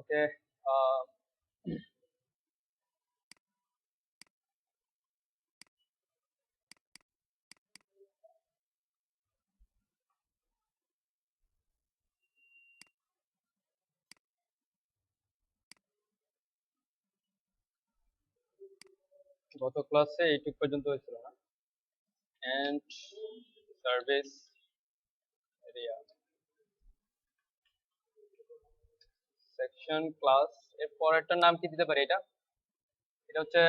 ওকে, গত ক্লাসে এইটুক পর্যন্ত হয়েছিল না? And service area section class, এর পরেরটার নাম কি দিতে পারি? এটা এটা হচ্ছে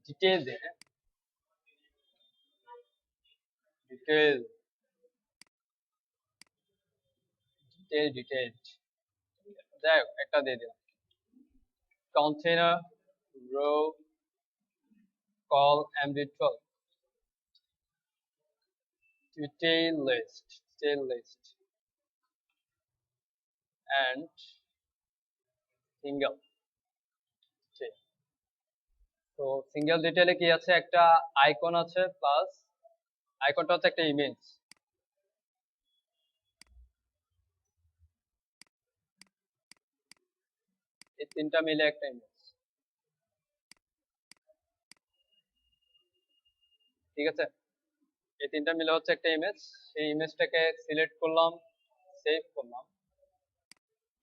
ডিটেইল দে, হ্যাঁ, ডিটেইল ডিটেইল ডিটেইল। যাই হোক, একটা দিয়ে দিলাম, container row call md12 detail list and single detail। তো সিঙ্গেল ডিটেইলে কি আছে, একটা আইকন আছে, প্লাস আইকনটা হচ্ছে একটা ইমেজ। এই তিনটা মিলে একটা ইমেজ, ঠিক আছে? এই তিনটা মিলে হচ্ছে একটা ইমেজ। সেই ইমেজটাকে সিলেক্ট করলাম, সেভ করলাম,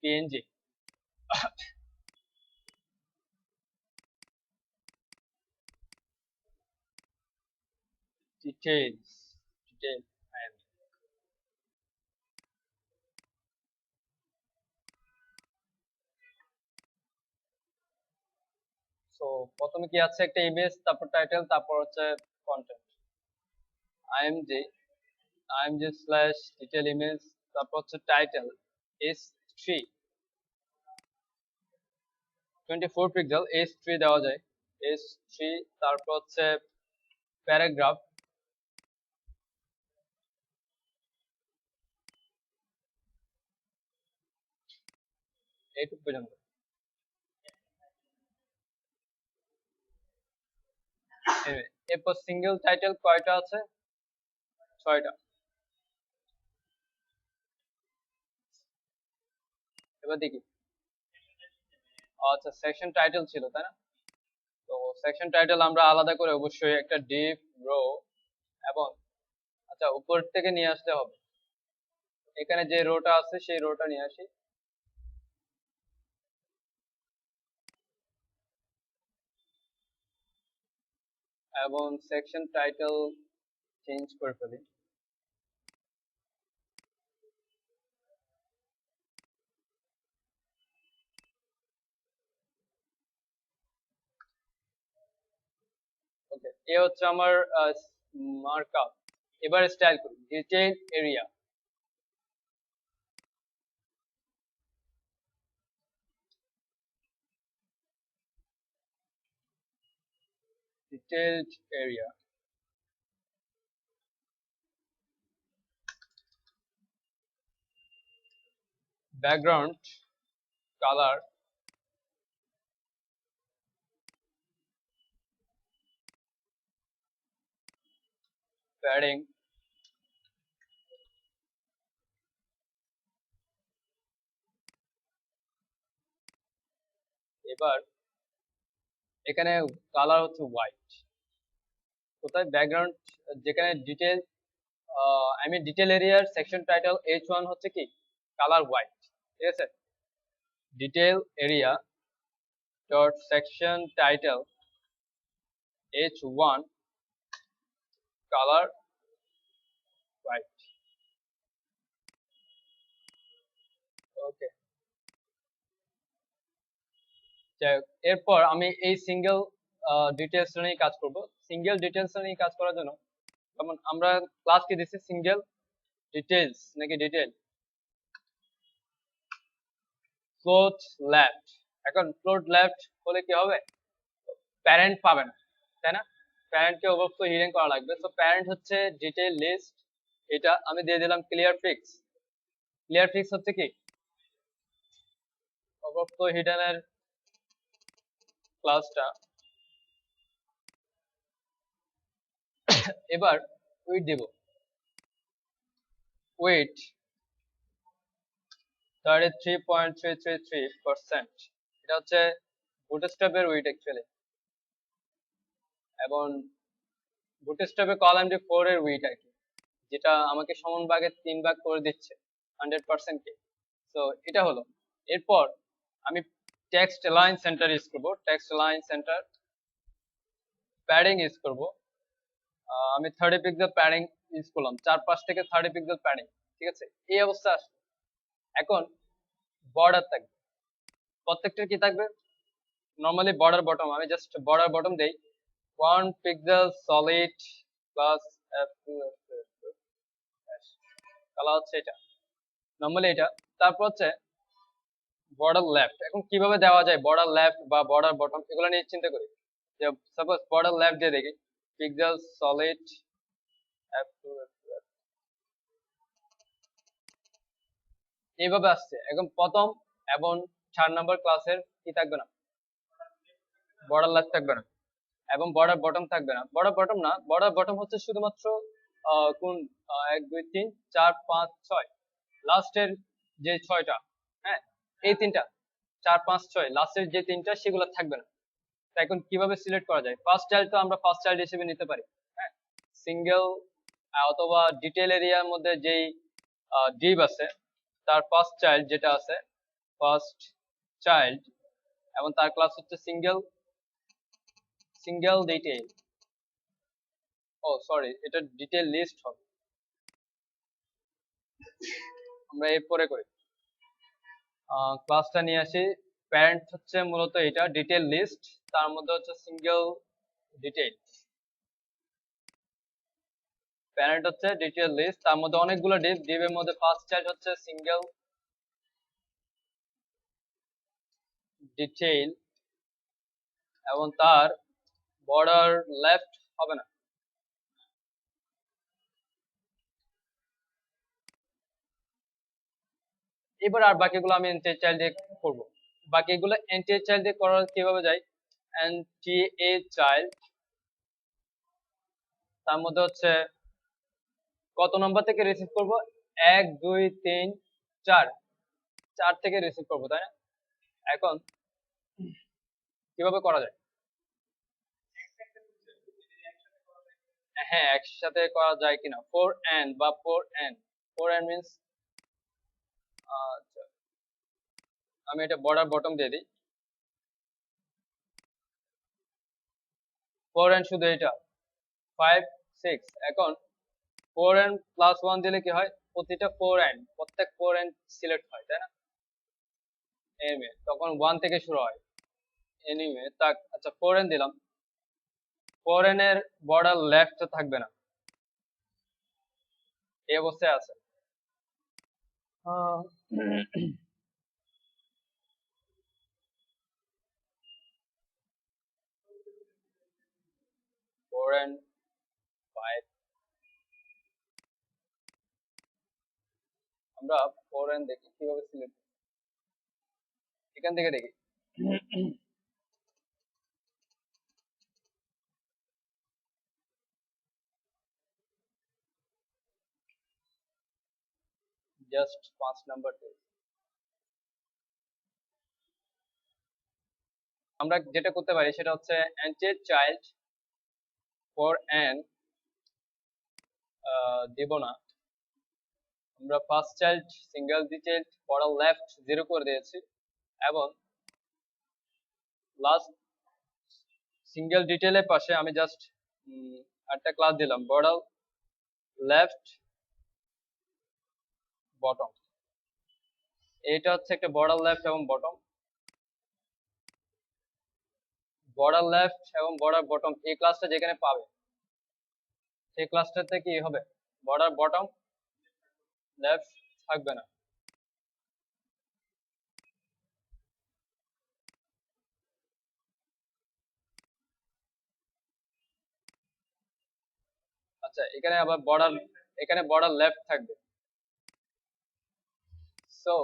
PNG. Details detail and so প্রথমে কি আছে, একটা ইমেজ, তারপর টাইটেল, তারপর হচ্ছে content. img img detail image, তারপর হচ্ছে টাইটেল h3 24 পিক্সেল h3 দেওয়া যায়, h3। তারপর হচ্ছে প্যারাগ্রাফ, এইটুকু পর্যন্ত। এরপর সিঙ্গেল টাইটেল কয়টা আছে? 6টা। এবার দেখি, আচ্ছা সেকশন টাইটেল ছিল তাই না? তো সেকশন টাইটেল আমরা আলাদা করে অবশ্যই একটা ডিপ রো এবং আচ্ছা উপর থেকে নিয়ে আসতে হবে। এখানে যে রোটা আছে সেই রোটা নিয়ে আসি, এবং সেকশন টাইটেল চেঞ্জ করে ফেলি। ওকে, এ হচ্ছে আমার মার্কআপ। এবার স্টাইল করি, detail area, detailed area, background colour, padding, এবার এখানে কালার হচ্ছে হোয়াইট। কোথায়? ব্যাকগ্রাউন্ড, যেখানে ডিটেল, আমি ডিটেল এরিয়ার সেকশন টাইটেল h1 হচ্ছে কি কালার হোয়াইট, ঠিক আছে? Detail area dot section title h1 colour white. Okay, যাই হোক, এরপর আমি এই সিঙ্গেল ডিটেলস নিয়ে কাজ করব। সিঙ্গেল ডিটেলস নিয়ে কাজ করার জন্য, যেমন আমরা ক্লাস কি দিচ্ছি, সিঙ্গেল ডিটেলস নাকি ডিটেল, ফ্লোট লেফট। এখন ফ্লোট লেফট হলে কি হবে, প্যারেন্ট পাবে না, তাই না? প্যারেন্টকে ওভারফ্লো হিডেন করা লাগবে। তো প্যারেন্ট হচ্ছে ডিটেইল লিস্ট, এটা আমি দিয়ে দিলাম ক্লিয়ার ফিক্স। ক্লিয়ার ফিক্স হচ্ছে কি ওভারফ্লো হিডেনের ক্লাসটা। এবার উইথ দিব, উইথ 33.333%। এটা হচ্ছে বুটস্ট্র্যাপের উইথ অ্যাকচুয়ালি, এবং বুটস্ট্র্যাপে কলাম ডি 4 এর উইথ আর কি, যেটা আমাকে সমান ভাগে 3 ভাগ করে দিচ্ছে 100% কে। তো এটা হলো। এরপর আমি টেক্সট লাইন সেন্টার ইউজ করব, text line centre padding use করব। আমি 30 পিক্সেল প্যাডিং ইউজ করলাম, 4-5 থেকে 30 পিক্সেল প্যাডিং, ঠিক আছে। এই অবস্থা আসবে। এখন বর্ডার থাকবে, প্রত্যেকটার কি থাকবে, নরমালি বর্ডার বটম, আমি জাস্ট বর্ডার বটম দেই 1 pixel solid plus f2 colour হচ্ছে এটা, নরমালি এটা। তারপর হচ্ছে বর্ডার লেফট। এখন কিভাবে দেওয়া যায় বর্ডার লেফট বা বর্ডার বটম, এগুলো নিয়ে চিন্তা করি। যে সাপোজ বর্ডার লেফট দিয়ে দেখি পিক্সেল সলিড f2 এইভাবে আসছে। এখন প্রথম এবং 4 নম্বর ক্লাসের কি থাকবে না, বর্ডার লেফট থাকবে না, এবং বর্ডার বটম থাকবে না। বর্ডার বটম না, বর্ডার বটম হচ্ছে শুধুমাত্র কোন 1 2 3 4 5 6 লাস্টের যে 6টা, হ্যাঁ এই তিনটা 4 5 6 লাস্টের যে তিনটা সেগুলো থাকবে না। তো এখন কিভাবে সিলেক্ট করা যায়, ফার্স্ট চাইল্ড তো আমরা ফার্স্ট চাইল্ড হিসেবে নিতে পারি, হ্যাঁ সিঙ্গেল অথবা ডিটেল এরিয়ার মধ্যে যেই ডিভ আছে তার ফার্স্ট চাইল্ড যেটা আছে ফার্স্ট চাইল্ড, এবং তার ক্লাস হচ্ছে সিঙ্গেল সিঙ্গেল ডিটেইল। ও সরি, এটা ডিটেইল লিস্ট হবে, আমরা এরপরে করি। ক্লাসটা নিয়ে আসি, প্যারেন্ট হচ্ছে মূলত এটা ডিটেইল লিস্ট, তার মধ্যে হচ্ছে সিঙ্গেল ডিটেইল। প্যারেন্ট হচ্ছে ডিটেইল লিস্ট, তার মধ্যে অনেকগুলো ডিভ, ডিভের মধ্যে ফার্স্ট চাইল্ড হচ্ছে সিঙ্গেল ডিটেইল, এবং তার বর্ডার লেফট হবে না। এবার আর বাকিগুলো আমি এন্টি চাইল্ড দিয়ে করব। বাকিগুলো এন্টি চাইল্ড দিয়ে করার কিভাবে যায়, এন্টি এ চাইল্ড, তার মধ্যে হচ্ছে কত নম্বর থেকে রিসিভ করব, 1 2 3 4, 4 থেকে রিসিভ করব, তাই না। এখন কিভাবে করা যায়, হ্যাঁ একসাথে করা যায় কিনা, 4n বা 4n, 4n মিন্স, আচ্ছা আমি এটা বর্ডার বটম দিয়ে দিই, 4n শুধু এটা 5 6। এখন 4n প্লাস 1 দিলে কি হয়, প্রতিটা 4n প্রত্যেক 4n সিলেক্ট হয়, তাই না। এনিওয়ে তখন 1 থেকে শুরু হয়, এনিওয়ে তাক আচ্ছা 4n দিলাম, 4n এর বর্ডার লেফট থাকবে না, এই অবস্থায় আছে। 4n 5, আমরা 4n দেখি কিভাবে সিলেক্ট, এখান থেকে দেখি জাস্ট 5 নাম্বার পেজ। আমরা যেটা করতে পারি সেটা হচ্ছে এন্টি চাইল্ড ফর n দিব না, আমরা first child single detail border left 0 করে দিয়েছি, এবং লাস্ট সিঙ্গেল ডিটেইলের পাশে আমি জাস্ট একটা ক্লাস দিলাম বর্ডার লেফট বটম। এটা হচ্ছে একটা বর্ডার লেফট এবং বটম, বর্ডার লেফট এবং বর্ডার বটম এই ক্লাসটা যেখানে পাবে সেই ক্লাসটাতে কি হবে, বর্ডার বটম লেফট থাকবে না। আচ্ছা এখানে আবার বর্ডার, এখানে বর্ডার লেফট থাকবে, সো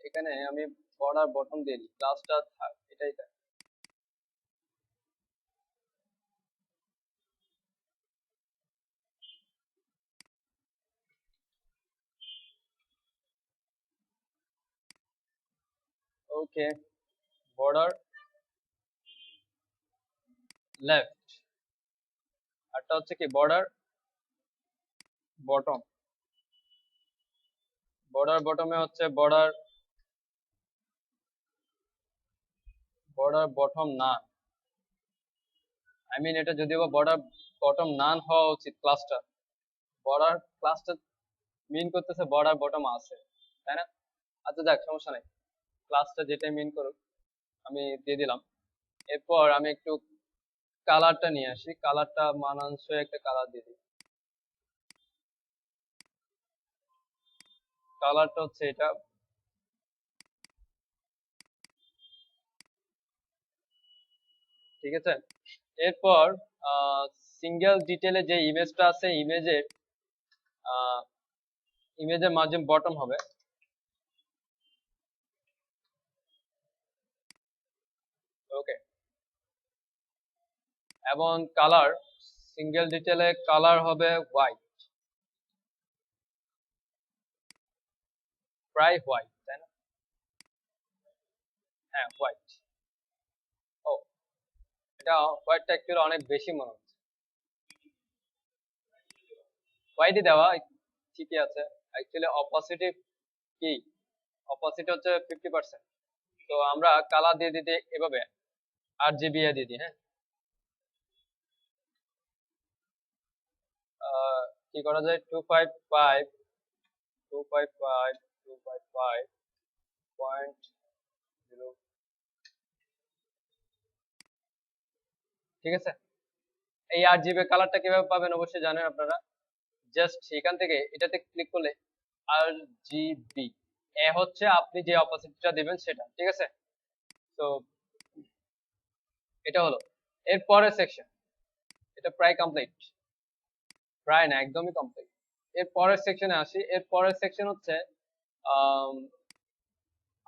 এখানে আমি বর্ডার বটম দিয়ে দিই, ক্লাসটা থাক এটাই থাক। ওকে, বর্ডার লেফট, আরটা হচ্ছে কি বর্ডার বটম। বর্ডার বটমে হচ্ছে বর্ডার বটম না, আই মিন এটা যদিও বা বর্ডার বটম নান হওয়া উচিত ক্লাসটা, বর্ডার ক্লাসটা মিন করতেছে বর্ডার বটম আছে, তাই না? আচ্ছা যাক, সমস্যা নাই, ক্লাসটা যেটাই মিন করুক আমি দিয়ে দিলাম। এরপর আমি একটু কালারটা নিয়ে আসি, কালারটা মানানসই একটা কালার দিয়ে দিই। কালারটা হচ্ছে এটা, ঠিক আছে। এরপর সিঙ্গেল ডিটেলে যে ইমেজটা আছে, ইমেজের মাঝে বটম হবে, ওকে। এবং কালার, সিঙ্গেল ডিটেলে কালার হবে হোয়াইট, প্রায় হোয়াইট, তাই না? হ্যাঁ হোয়াইট। ও, এটা হোয়াইটটা অ্যাকচুয়ালি অনেক বেশি মনে হচ্ছে, হোয়াইটই দেওয়া ঠিকই আছে। অ্যাকচুয়ালি অপোজিটিভ কি, অপোজিট হচ্ছে 50%। তো আমরা কালার দিয়ে দিতে এভাবে RGB দিয়ে দিই, হ্যাঁ। কি করা যায়, 255 255 255.0, ঠিক আছে। এই RGB কালারটা কিভাবে পাবেন অবশ্যই জানেন আপনারা, জাস্ট এখান থেকে এটাতে ক্লিক করলে RGB, এ হচ্ছে আপনি যে অপোজিটটা দিবেন সেটা, ঠিক আছে। তো এটা হলো এর পরের সেকশন, এটা প্রায় কমপ্লিট, প্রায় না একদমই কমপ্লিট। এর পরের সেকশনে আসি, এর পরের সেকশন হচ্ছে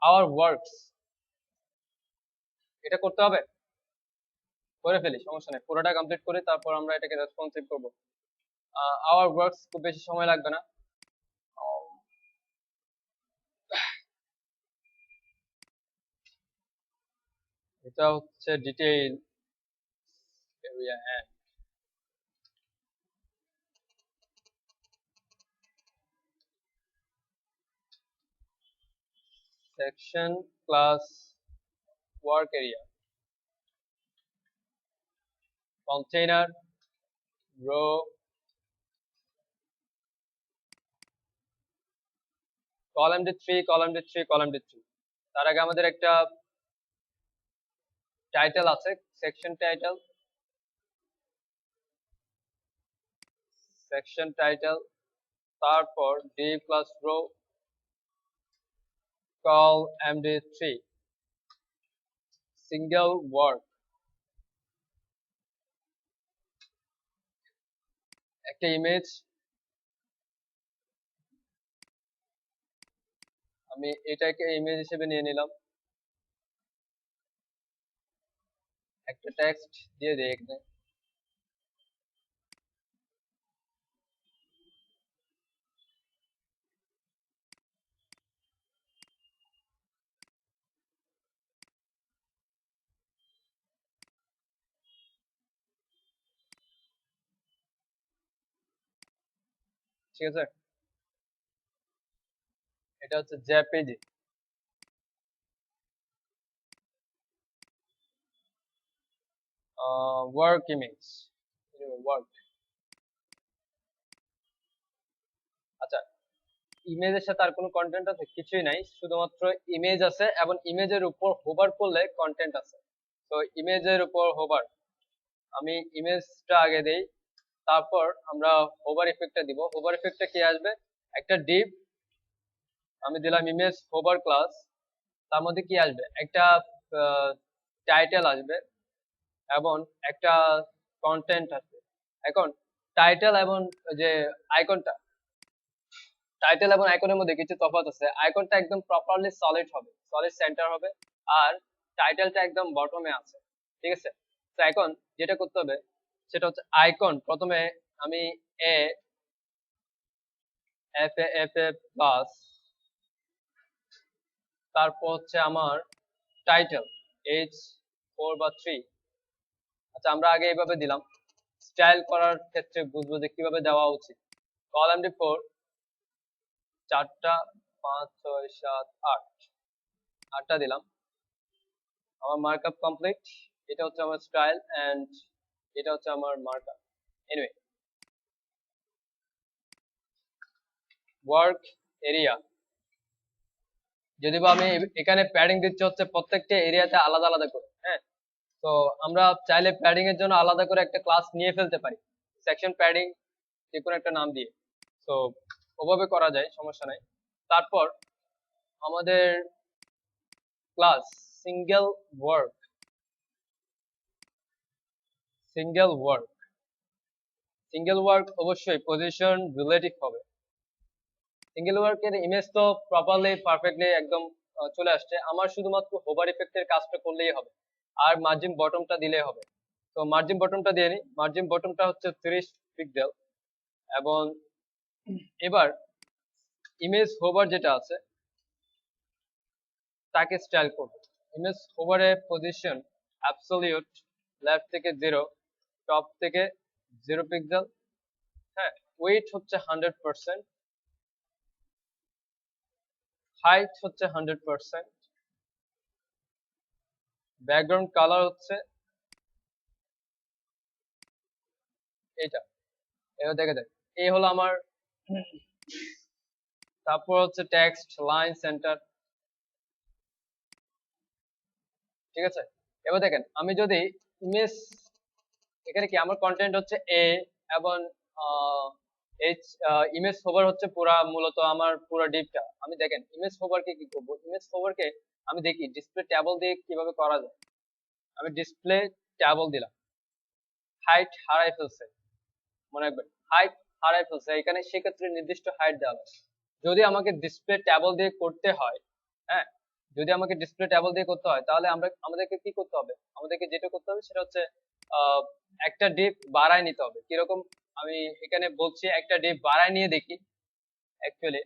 আওয়ার ওয়ার্কস, এটা করতে হবে, করে ফেলি সমস্যা নেই, পুরোটা কমপ্লিট করি তারপর আমরা এটাকে রেসপন্সিভ করব। আওয়ার ওয়ার্কস খুব বেশি সময় লাগবে না। এটা হচ্ছে ডিটেইল এরিয়া, হ্যাঁ। Section class work area, container row, column D 3 column D 3 column D 3। তার আগে আমাদের একটা টাইটেল আছে, সেকশন টাইটেল, সেকশন টাইটেল, তারপর D plus row call MD3 single word, একটা ইমেজ, আমি এটাকে ইমেজ হিসেবে নিয়ে নিলাম, একটা টেক্সট দিয়ে দিই এখানে, ঠিক আছে। এটা হচ্ছে জেপিজি ওয়ার্ক ইমেজ, ওয়ার্ক। আচ্ছা, ইমেজের সাথে আর কোনো কন্টেন্ট আছে? কিছুই নাই, শুধুমাত্র ইমেজ আছে এবং ইমেজের উপর হোভার করলে কন্টেন্ট আছে। তো ইমেজের উপর হোভার, আমি ইমেজটা আগে দেই, তারপর আমরা হোভার ইফেক্টটা দিব। হোভার ইফেক্টটা কি আসবে, একটা ডিপ, আমি দিলাম ইমেজ হোভার ক্লাস, তার মধ্যে কি আসবে, একটা টাইটেল আসবে এবং একটা কন্টেন্ট আসবে। এখন টাইটেল এবং যে আইকনটা, টাইটেল এবং আইকনের মধ্যে কিছু তফাৎ আছে। আইকনটা একদম প্রপারলি সলিড হবে, সলিড সেন্টার হবে, আর টাইটেলটা একদম বটমে আছে, ঠিক আছে। তো এখন যেটা করতে হবে সেটা হচ্ছে আইকন, প্রথমে আমি এ এফ এ প্লাস, তারপর হচ্ছে আমার টাইটেল H4 বা 3। আচ্ছা আমরা আগে এইভাবে দিলাম, স্টাইল করার ক্ষেত্রে বুঝবো যে কিভাবে দেওয়া উচিত। কলামটি 4 4টা 5 6 7 8 8টা দিলাম। আমার মার্কআপ কমপ্লিট। এটা হচ্ছে আমার স্টাইল এন্ড এটা হচ্ছে আমার মার্কআপ। এনিওয়ে, ওয়ার্ক এরিয়া, যদি বা আমি এখানে প্যাডিং দিচ্ছি হচ্ছে প্রত্যেকটা এরিয়াতে আলাদা আলাদা করে। হ্যাঁ, তো আমরা চাইলে প্যাডিং এর জন্য আলাদা করে একটা ক্লাস নিয়ে ফেলতে পারি, সেকশন প্যাডিং যে কোনো একটা নাম দিয়ে। তো ওভাবে করা যায়, সমস্যা নাই। তারপর আমাদের class single work, single work single work অবশ্যই পজিশন রিলেটিভ হবে। সিঙ্গেল ওয়ার্কের ইমেজ তো প্রপারলি পারফেক্টলি একদম চলে আসছে। আমার শুধুমাত্র হোভার ইফেক্টের কাজটা করলেই হবে, আর মার্জিন বটমটা দিলেই হবে। তো মার্জিন বটমটা দিয়ে নিই। মার্জিন বটমটা হচ্ছে 30 পিক্সেল। এবং এবার ইমেজ হোভার যেটা আছে তাকে স্টাইল করব। ইমেজ হোভারে পজিশন অ্যাবসলিউট লেফট থেকে 0, টপ থেকে 0 পিক্সেল। হ্যাঁ, ওয়েট হচ্ছে 100%, হাইট হচ্ছে 100%, ব্যাকগ্রাউন্ড কালার হচ্ছে এটা। এবার দেখে দেখ, এই হলো আমার। তারপর হচ্ছে টেক্সট লাইন সেন্টার, ঠিক আছে। এবার দেখেন, আমি যদি ইমেজ, এখানে কি আমার কন্টেন্ট হচ্ছে এ, এবং এইচ, ইমেজ হোভার হচ্ছে পুরা মূলত আমার পুরো ডিপটা। আমি দেখেন ইমেজ হোভারকে কি করব, ইমেজ হোভারকে আমি দেখি ডিসপ্লে ট্যাবল দিয়ে কিভাবে করা যায়। আমি ডিসপ্লে ট্যাবল দিলাম, হাইট হারাই ফেলছে, মনে রাখবেন হাইট হারাই ফেলছে এখানে, সেক্ষেত্রে নির্দিষ্ট হাইট দেওয়া হবে। যদি আমাকে ডিসপ্লে ট্যাবল দিয়ে করতে হয়, হ্যাঁ, যদি আমাকে ডিসপ্লে ট্যাবল দিয়ে করতে হয়, তাহলে আমাদেরকে কি করতে হবে, আমাদেরকে যেটা করতে হবে সেটা হচ্ছে একটা ডিপ বাড়ায় নিতে হবে। কিরকম, আমি এখানে বলছি একটা ডিপ বাড়ায় নিয়ে দেখি। অ্যাকচুয়ালি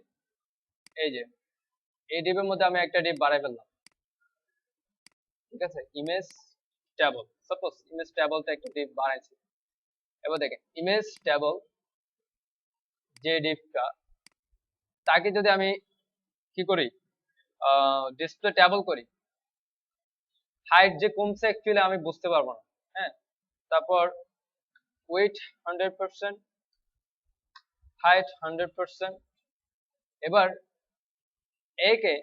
এই যে এই ডিপের মধ্যে আমি একটা ডিপ বাড়াই ফেললাম, ঠিক আছে। ইমেজ ট্যাবল, সাপোজ ইমেজ ট্যাবলটা একটা ডিপ বাড়াইছি। এবার দেখেন ইমেজ ট্যাবল যে ডিপটা, তাকে যদি আমি কি করি, ডিসপ্লে ট্যাবল করি, হাইট যে কমছে অ্যাকচুয়ালি আমি বুঝতে পারবো না। হ্যাঁ, তারপর ওয়েট 100%, হাইট 100%। এবার একে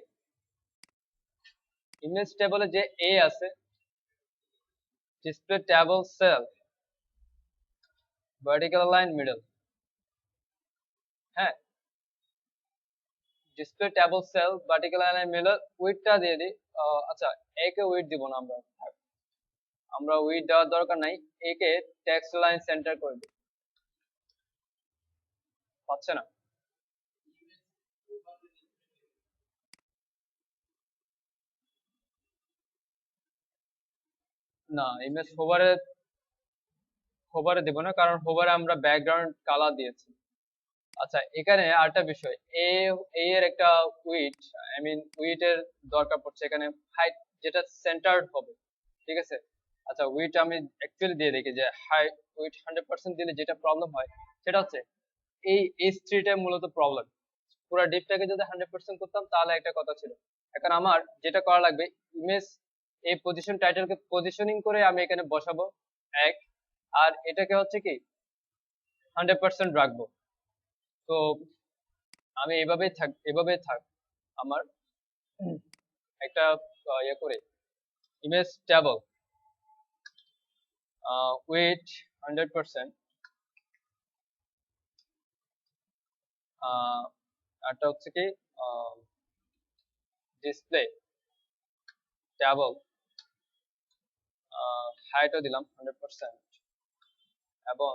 ইমেজ টেবলে যে এ আছে, display table cell vertical align middle, হ্যাঁ, display table cell vertical align middle, উইডটা দিয়ে দিই। আচ্ছা, একে উইড দিব না, আমরা উইড দেওয়ার দরকার নাই। একে টেক্সট লাইন সেন্টার করে দিই, পাচ্ছে না। না, ইমেজ হোভারে হোভারে দিব না, কারণ হোভারে আমরা ব্যাকগ্রাউন্ড কালার দিয়েছি। আচ্ছা, এখানে আরেকটা বিষয়, এ এ এর একটা উইড, আই মিন উইড এর দরকার পড়ছে এখানে, হাইট যেটা সেন্টার্ড হবে, ঠিক আছে। আচ্ছা, উইড আমি অ্যাকচুয়ালি দিয়ে দেখি যে হাই উইড 100% দিলে যেটা প্রবলেম হয় সেটা হচ্ছে এই স্ট্রিটে মূলত প্রবলেম। পুরো ডিপটাকে যদি 100% করতাম তাহলে একটা কথা ছিল। এখন আমার যেটা করা লাগবে, ইমেজ এই পজিশন টাইটেলকে পজিশনিং করে আমি এখানে বসাবো এক, আর এটাকে হচ্ছে কি 100% রাখবো। তো আমি এভাবেই থাক আমার একটা ইয়ে করে ইমেজ ট্যাবল উইথ 100%, আরটা হচ্ছে কি ডিসপ্লে ট্যাবল, হাইটও দিলাম 100%, এবং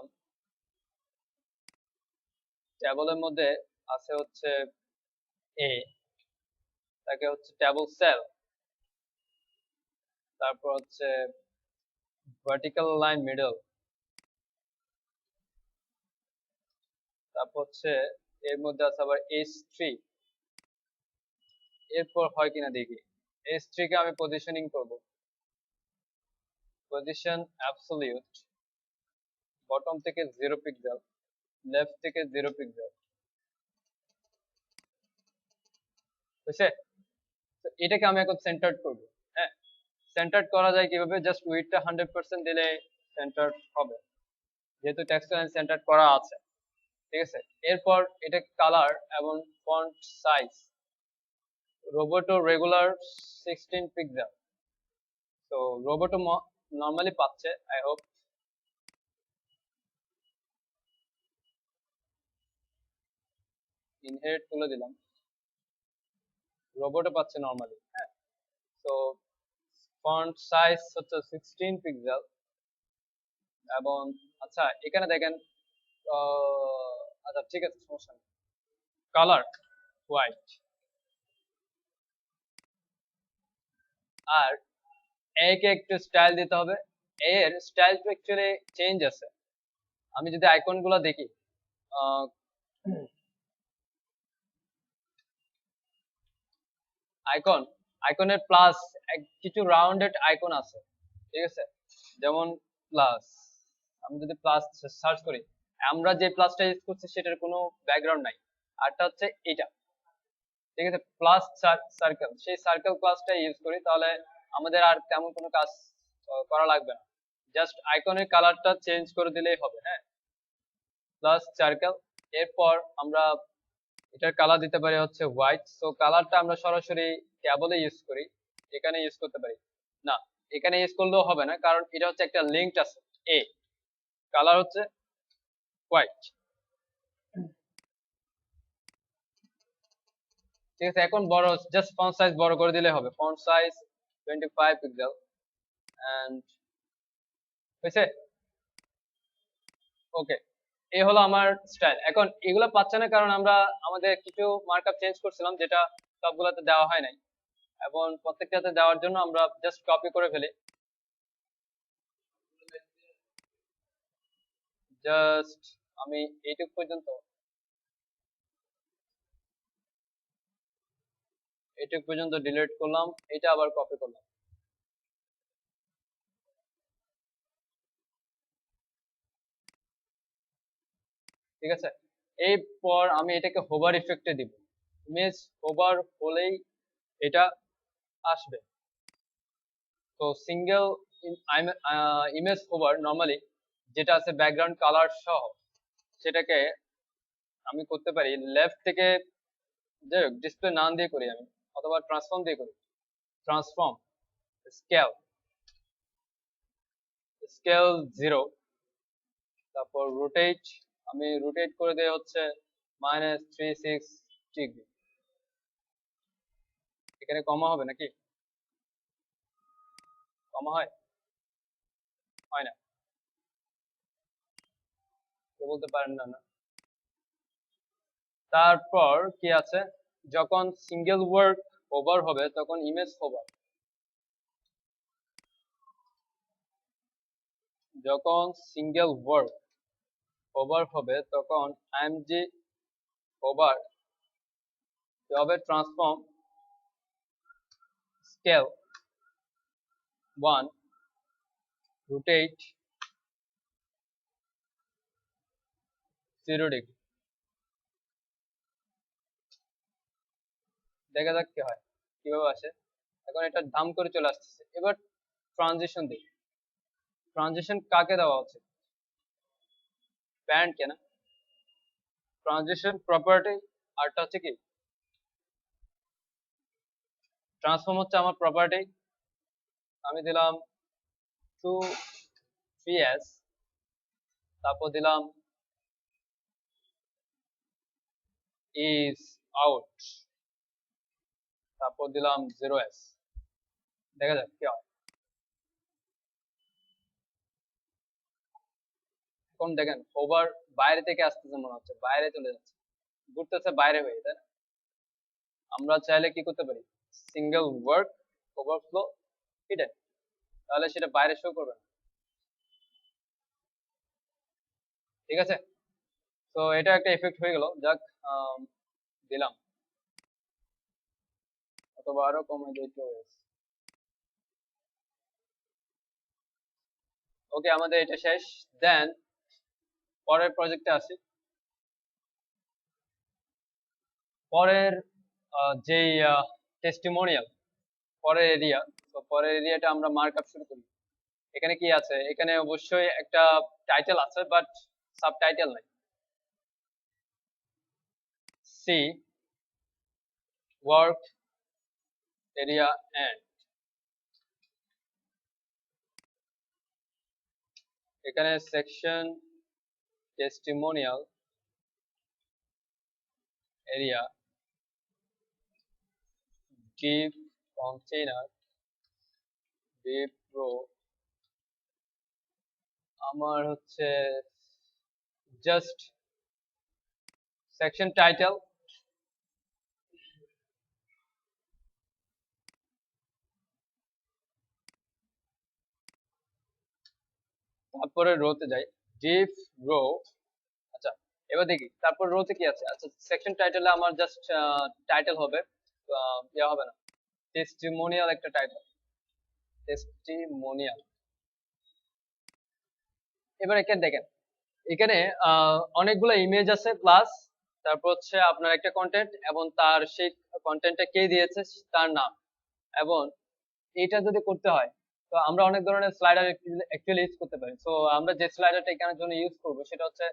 ট্যাবলের মধ্যে আছে হচ্ছে এ, তাকে হচ্ছে ট্যাবল সেল, তারপর হচ্ছে ভার্টিক্যাল লাইন মিডল, তারপর হচ্ছে এর মধ্যে আছে আবার H3। এরপর হয় কিনা দেখি, H3 কে আমি পজিশনিং করব, পজিশন অ্যাবসলিউট, বটম থেকে 0 পিক্সেল, লেফট থেকে 0 পিক্সেল, বুঝছে? তো এটাকে আমি এখন সেন্টার্ড করব। হ্যাঁ, সেন্টার্ড করা যায় কিভাবে? জাস্ট উইডথটা 100% দিলে সেন্টার্ড হবে, যেহেতু টেক্সট লাইন সেন্টার্ড করা আছে। ঠিক আছে, এরপর এটা কালার এবং font size Roboto regular 16 pixel. তো রোবোটো নরমালি পাচ্ছে, আই হোপ। ইনহেরিট তুলে দিলাম, রোবোটো পাচ্ছে নরমালি। হ্যাঁ, তো ফন্ট সাইজ হচ্ছে 16 পিক্সেল এবং আচ্ছা এখানে দেখেন, আচ্ছা ঠিক আছে, সমস্যা নেই। কালার হোয়াইট, আর একে একটু স্টাইল দিতে হবে। এর স্টাইল অ্যাকচুয়ালি চেঞ্জ আছে। আমি যদি আইকন গুলো দেখি, আইকন, আইকনের প্লাস কিছু রাউন্ডেড আইকন আছে, ঠিক আছে? যেমন প্লাস, আমি যদি প্লাস সার্চ করি, আমরা যে প্লাসটা ইউজ করছি সেটার কোনো ব্যাকগ্রাউন্ড নাই। আরটা হচ্ছে এটা, ঠিক আছে? প্লাস সার্কেল, সেই সার্কেল প্লাসটা ইউজ করি, তাহলে আমাদের আর তেমন কোনো কাজ করা লাগবে না। জাস্ট আইকনের কালারটা চেঞ্জ করে দিলেই হবে। হ্যাঁ, প্লাস সার্কেল, এরপর আমরা এটার কালার দিতে পারি হচ্ছে হোয়াইট। সো কালারটা আমরা সরাসরি ট্যাবলে ইউজ করি, এখানে ইউজ করতে পারি না, এখানে ইউজ করলেও হবে না, কারণ এটা হচ্ছে একটা লিঙ্কড আছে। এ কালার হচ্ছে হোয়াইট, ঠিক আছে? এখন বড়, জাস্ট ফন্ট সাইজ বড় করে দিলে হবে, ফন্ট সাইজ 25 পিক্সেল এন্ড হয়েছে। ওকে, এই হলো আমার স্টাইল। এখন এগুলো পাচ্ছে না কারণ আমরা আমাদের কিছু মার্কআপ চেঞ্জ করছিলাম, যেটা সবগুলোতে দেওয়া হয় নাই, এবং প্রত্যেকটাতে দেওয়ার জন্য আমরা জাস্ট কপি করে ফেলি। জাস্ট আমি এইটুক পর্যন্ত, এইটুক পর্যন্ত ডিলিট করলাম, এটা আবার কপি করলাম। ঠিক আছে, এরপর আমি এটাকে হোভার ইফেক্টে দিব। ইমেজ হোভার হলেই এটা আসবে। তো সিঙ্গেল ইমেজ হোভার নরমালি যেটা আছে ব্যাকগ্রাউন্ড কালার সহ, সেটাকে আমি করতে পারি লেফট থেকে, ডিসপ্লে নাম দিয়ে করি আমি, অথবা ট্রান্সফর্ম দিয়ে করি। ট্রান্সফর্ম, স্কেল, স্কেল 0, তারপর রোটেট, আমি রোটেট করে দেই হচ্ছে -36 ডিগ্রি। এখানে কমা হবে নাকি? কমা হয়? হয় না, কেউ বলতে পারেন না? না, তারপর কি আছে, যখন সিঙ্গেল ওয়ার্ড ওভার হবে তখন ইমেজ ওভার, যখন সিঙ্গেল ওয়ার্ড ওভার হবে তখন আইএমজি ওভার হবে ট্রান্সফর্ম স্কেল 1, রোটেট 0 ডিগ্রি। দেখা যাক কি হয়, কিভাবে আসে। এখন এটা ধাম করে চলে আসতেছে। এবার ট্রানজিশন দিই। ট্রানজিশন কাকে দেওয়া উচিত? প্যারেন্ট কে না? ট্রানজিশন প্রপার্টি, আরটা হচ্ছে কি ট্রান্সফর্ম, হচ্ছে আমার প্রপার্টি। আমি দিলাম 2 3s, তারপর দিলাম is out, তারপর দিলাম 0s। দেখা যাক কি হয়। এখন দেখেন ওভার বাইরে থেকে আসতেছে, মনে হচ্ছে বাইরে চলে যাচ্ছে, ঘুরতেছে বাইরে হয়ে, তাই না? আমরা চাইলে কি করতে পারি, সিঙ্গেল ওয়ার্ড ওভারফ্লো হিডেন, তাহলে সেটা বাইরে শো করবে না। ঠিক আছে, তো এটা একটা এফেক্ট হয়ে গেল। যাক, দিলাম। অথবা আরো কমে দেই 2s। ওকে, আমাদের এটা শেষ। দেন পরের প্রজেক্টে আসি। পরের যেই টেস্টিমোনিয়াল, পরের এরিয়া, তো পরের এরিয়াটা আমরা মার্ক আপ শুরু করি। এখানে কি আছে? এখানে অবশ্যই একটা টাইটেল আছে, বাট সাবটাইটেল নাই। সি ওয়ার্ক এরিয়া এন্ড, এখানে section testimonial area div container div row, আমার হচ্ছে জাস্ট সেকশন টাইটেল, তারপরে রোতে যাই div row। আচ্ছা, এবার দেখি তারপর রোতে কি আছে। আচ্ছা, সেকশন টাইটেলে আমার জাস্ট টাইটেল হবে, ইয়া হবে না, টেস্টিমোনিয়াল একটা টাইটেল, টেস্টিমোনিয়াল। এবার এখানে দেখেন, এখানে অনেকগুলো ইমেজ আছে, প্লাস তারপর হচ্ছে আপনার একটা কন্টেন্ট, এবং তার সেই কন্টেন্টটা কে দিয়েছে তার নাম। এবং এটা যদি করতে হয়, তো আমরা অনেক ধরনের স্লাইডার অ্যাকচুয়ালি ইউজ করতে পারি। তো আমরা যে স্লাইডারটা এখানের জন্য ইউজ করব সেটা হচ্ছে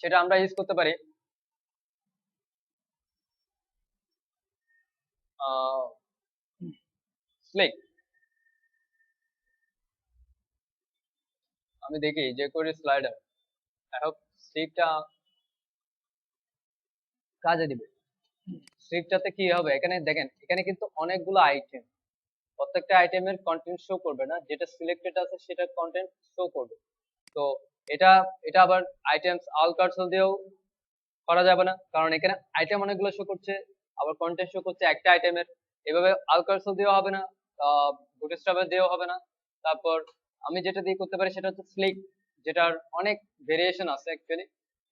সেটা আমরা ইউজ করতে পারি স্লিক। আমি দেখি যে করি স্লাইডার, আই হোপ স্লিকটা কাজে দিবে। স্লিকটাতে কি হবে, এখানে দেখেন, এখানে কিন্তু অনেকগুলো আইটেম, প্রত্যেকটা আইটেমের কন্টেন্ট শো করবে না, যেটা সিলেক্টেড আছে সেটার কন্টেন্ট শো করবে। তো এটা এটা আবার আইটেমস অল কার্সল দিয়েও করা যাবে না, কারণ এখানে আইটেম অনেকগুলো শো করছে, আবার কন্টেন্ট শো করছে একটা আইটেমের। এভাবে অল কার্সল দিয়েও হবে না, বুটস্ট্র্যাপে দিয়েও হবে না। তারপর আমি যেটা দিয়ে করতে পারি সেটা হচ্ছে স্লিক, যেটার অনেক ভেরিয়েশন আছে অ্যাকচুয়ালি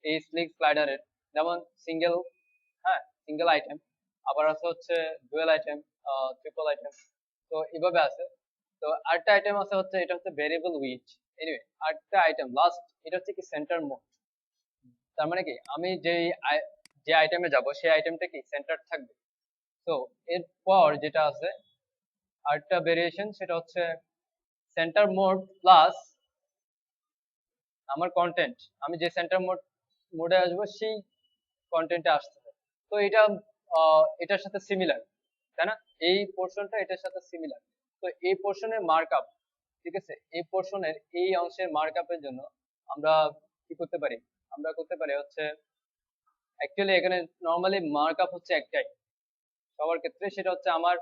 এই স্লিক স্লাইডারের। যেমন সিঙ্গেল, হ্যাঁ, সিঙ্গেল আইটেম, আবার আছে হচ্ছে ডুয়েল আইটেম, ট্রিপল আইটেম, তো এইভাবে আছে। তো আরেকটা আইটেম আছে হচ্ছে, এটা হচ্ছে ভেরিয়েবল উইচ। এনিওয়ে, আরেকটা আইটেম লাস্ট, এটা হচ্ছে কি সেন্টার মোড। তার মানে কি, আমি যে আইটেমে যাব সেই আইটেমটা কি সেন্টার থাকবে। তো এরপর যেটা আছে আরেকটা ভেরিয়েশন, সেটা হচ্ছে সেন্টার মোড প্লাস আমার কন্টেন্ট, আমি যে সেন্টার মোডে আসবো সেই কন্টেন্টে আসতে হবে। তো এটা এটার সাথে সিমিলার, তাই না? এই পোর্শনটা এটার সাথে সিমিলার। তো এই পোর্শনের মার্কআপ, ঠিক আছে, এই পোর্শনের এই অংশের মার্কআপের জন্য আমরা কি করতে পারি, আমরা করতে পারি হচ্ছে, অ্যাকচুয়ালি এখানে নর্মালি মার্কআপ হচ্ছে একটাই সবার ক্ষেত্রে, সেটা হচ্ছে আমার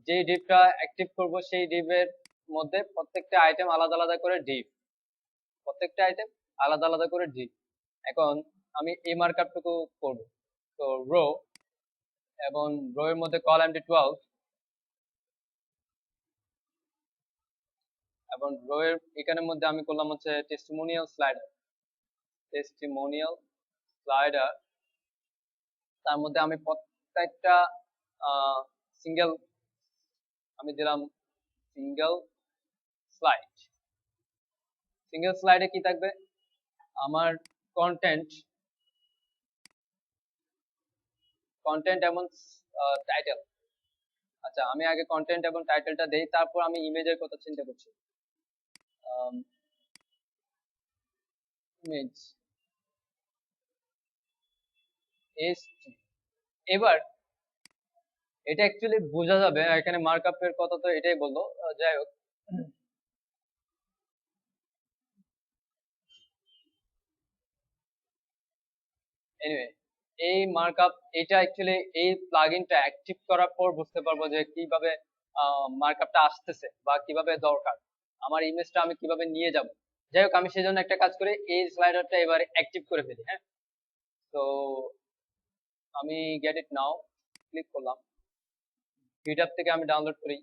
যে ডিভটা অ্যাক্টিভ করব সেই ডিভের মধ্যে প্রত্যেকটা আইটেম আলাদা আলাদা করে ডিভ, প্রত্যেকটা আইটেম আলাদা আলাদা করে ডিভ। এখন আমি এই মার্কআপটুকু করব। তো রো, এবং রো এর মধ্যে কল এমডি 12, এবং রো এর এখানের মধ্যে আমি করলাম হচ্ছে টেস্টিমোনিয়াল স্লাইডার, টেস্টিমোনিয়াল স্লাইডার। তার মধ্যে আমি প্রত্যেকটা সিঙ্গেল আমি দিলাম সিঙ্গেল স্লাইড। সিঙ্গেল স্লাইডে কি থাকবে, আমার কন্টেন্ট, কন্টেন্ট এবং টাইটেল। আচ্ছা, আমি আগে কন্টেন্ট এবং টাইটেলটা দেই, তারপর আমি ইমেজের কথা চিন্তা করছি। ইমেজ এস, এবার এটা অ্যাকচুয়ালি বোঝা যাবে এখানে মার্কআপের কথা, তো এটাই বললো, যাই হোক। এনিওয়ে, এই মার্কআপ, এটা অ্যাকচুয়ালি এই প্লাগইনটা অ্যাক্টিভ করার পর বুঝতে পারবো যে কিভাবে মার্কআপটা আসতেছে বা কিভাবে দরকার, আমার ইমেজটা আমি কিভাবে নিয়ে যাব। যাই হোক, আমি সেজন্য একটা কাজ করি, এই স্লাইডারটা এবার অ্যাক্টিভ করে ফেলি। হ্যাঁ, তো আমি গেট ইট নাও ক্লিক করলাম, গিটহাব থেকে আমি ডাউনলোড করি,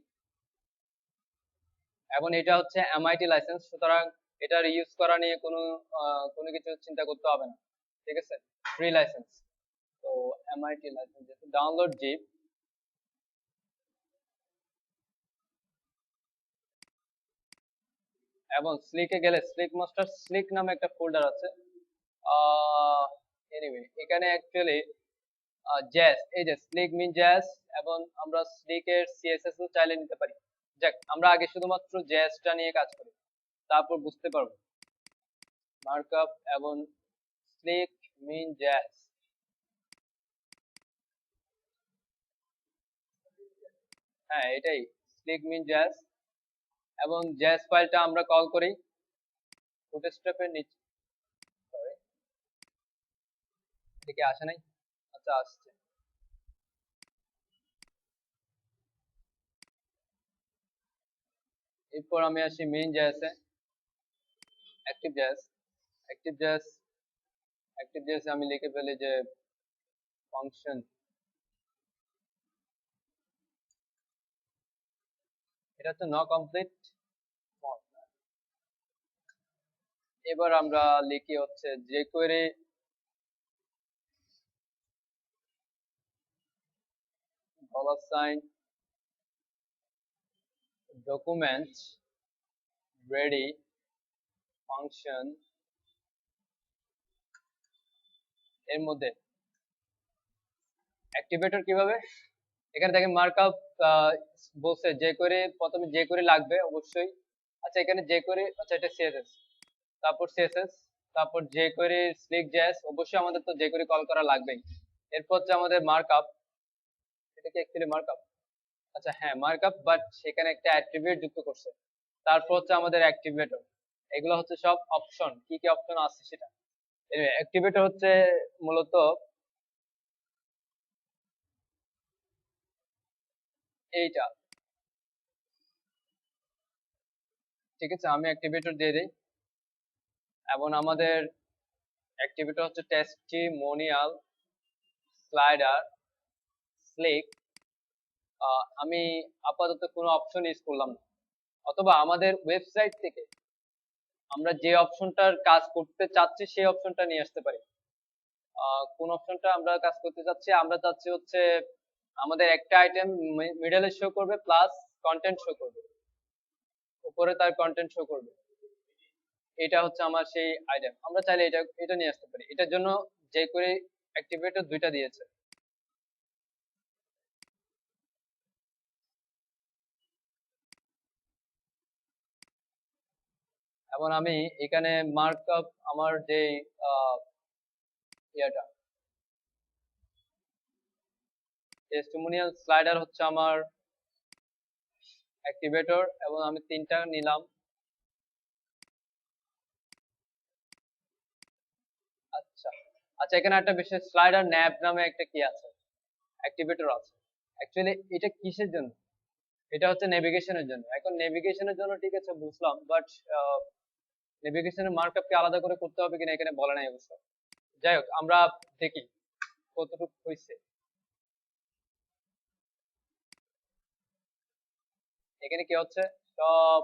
এবং এটা হচ্ছে এমআইটি লাইসেন্স, সুতরাং এটার ইউজ করা নিয়ে কোনো কিছু চিন্তা করতে হবে না, ঠিক আছে, ফ্রি লাইসেন্স। তো MIT লাইসেন্স ডাউনলোড জিপ এবং স্লিকে গেলে স্লিক মাস্টার স্লিক নামে একটা ফোল্ডার আছে। এনিওয়ে এখানে অ্যাকচুয়ালি জ্যাজ, এই যে স্লিক মিন জ্যাজ, এবং আমরা স্লিকের সিএসএস ও চাইলে নিতে পারি। যাক, আমরা আগে শুধুমাত্র জ্যাজটা নিয়ে কাজ করি, তারপর বুঝতে পারবো মার্কআপ এবং স্লিক মিন জ্যাজ। হ্যাঁ, এটাই স্লিক মিন জ্যাজ। এবং জ্যাজ ফাইলটা আমরা কল করি বুটস্ট্র্যাপের নিচে। সরি, এদিকে আসে নাই, আচ্ছা আসছে। এরপর আমি আসি মেইন জ্যাজে, অ্যাক্টিভ জ্যাজ। অ্যাক্টিভ জ্যাজ অ্যাক্টিভ জ্যাজে আমি লিখে ফেলি যে ফাংশন, এটা হচ্ছে নো কমপ্লিট। এবার আমরা লিখি হচ্ছে jQuery $, document ready function এর মধ্যে অ্যাক্টিভেটর কিভাবে, এখানে দেখেন মার্কআপ বলছে jQuery, প্রথমে jQuery লাগবে অবশ্যই। আচ্ছা এখানে jQuery, আচ্ছা এটা CSS, তারপর CSS, তারপর jQuery slick js, অবশ্যই আমাদের তো jQuery কল করা লাগবেই। এরপর হচ্ছে আমাদের মার্কআপ, এটা কি অ্যাকচুয়ালি মার্কআপ? আচ্ছা হ্যাঁ মার্কআপ, বাট সেখানে একটা অ্যাট্রিবিউট যুক্ত করছে। তারপর হচ্ছে আমাদের অ্যাক্টিভেটর, এগুলো হচ্ছে সব অপশন, কি কি অপশন আছে সেটা। অ্যাক্টিভেটর হচ্ছে মূলত এইটা, ঠিক আছে। আমি অ্যাক্টিভেটর দিয়ে দিই, এবং আমাদের অ্যাক্টিভেটর হচ্ছে টেস্টিমোনিয়াল স্লাইডার স্লিক। আমি আপাতত কোনো অপশন ইউজ করলাম না, অথবা আমাদের ওয়েবসাইট থেকে আমরা যে অপশনটার কাজ করতে চাচ্ছি সেই অপশনটা নিয়ে আসতে পারি। কোন অপশনটা আমরা কাজ করতে চাচ্ছি, আমরা চাচ্ছি হচ্ছে আমাদের একটা আইটেম মিডলে শো করবে প্লাস কন্টেন্ট শো করবে, উপরে তার কন্টেন্ট শো করবে। এটা হচ্ছে আমার সেই আইটেম, আমরা চাইলে এটা এটা নিয়ে আসতে পারি। এটার জন্য jQuery অ্যাক্টিভেটর দুইটা দিয়েছে। এবং আমি এখানে মার্কআপ, আমার যে ইয়াটা টেস্টিমোনিয়াল স্লাইডার হচ্ছে আমার অ্যাক্টিভেটর, এবং আমি তিনটা নিলাম। আচ্ছা আচ্ছা, এখানে একটা বিশেষ স্লাইডার ন্যাব নামে একটা কি আছে, অ্যাক্টিভেটর আছে। অ্যাকচুয়ালি এটা কিসের জন্য, এটা হচ্ছে নেভিগেশনের জন্য। এখন নেভিগেশনের জন্য ঠিক আছে বুঝলাম, বাট নেভিগেশনের মার্কআপ কে আলাদা করে করতে হবে কিনা এখানে বলে নাই অবশ্য। যাই হোক, আমরা দেখি কতটুকু হয়েছে। এখানে কি হচ্ছে, সব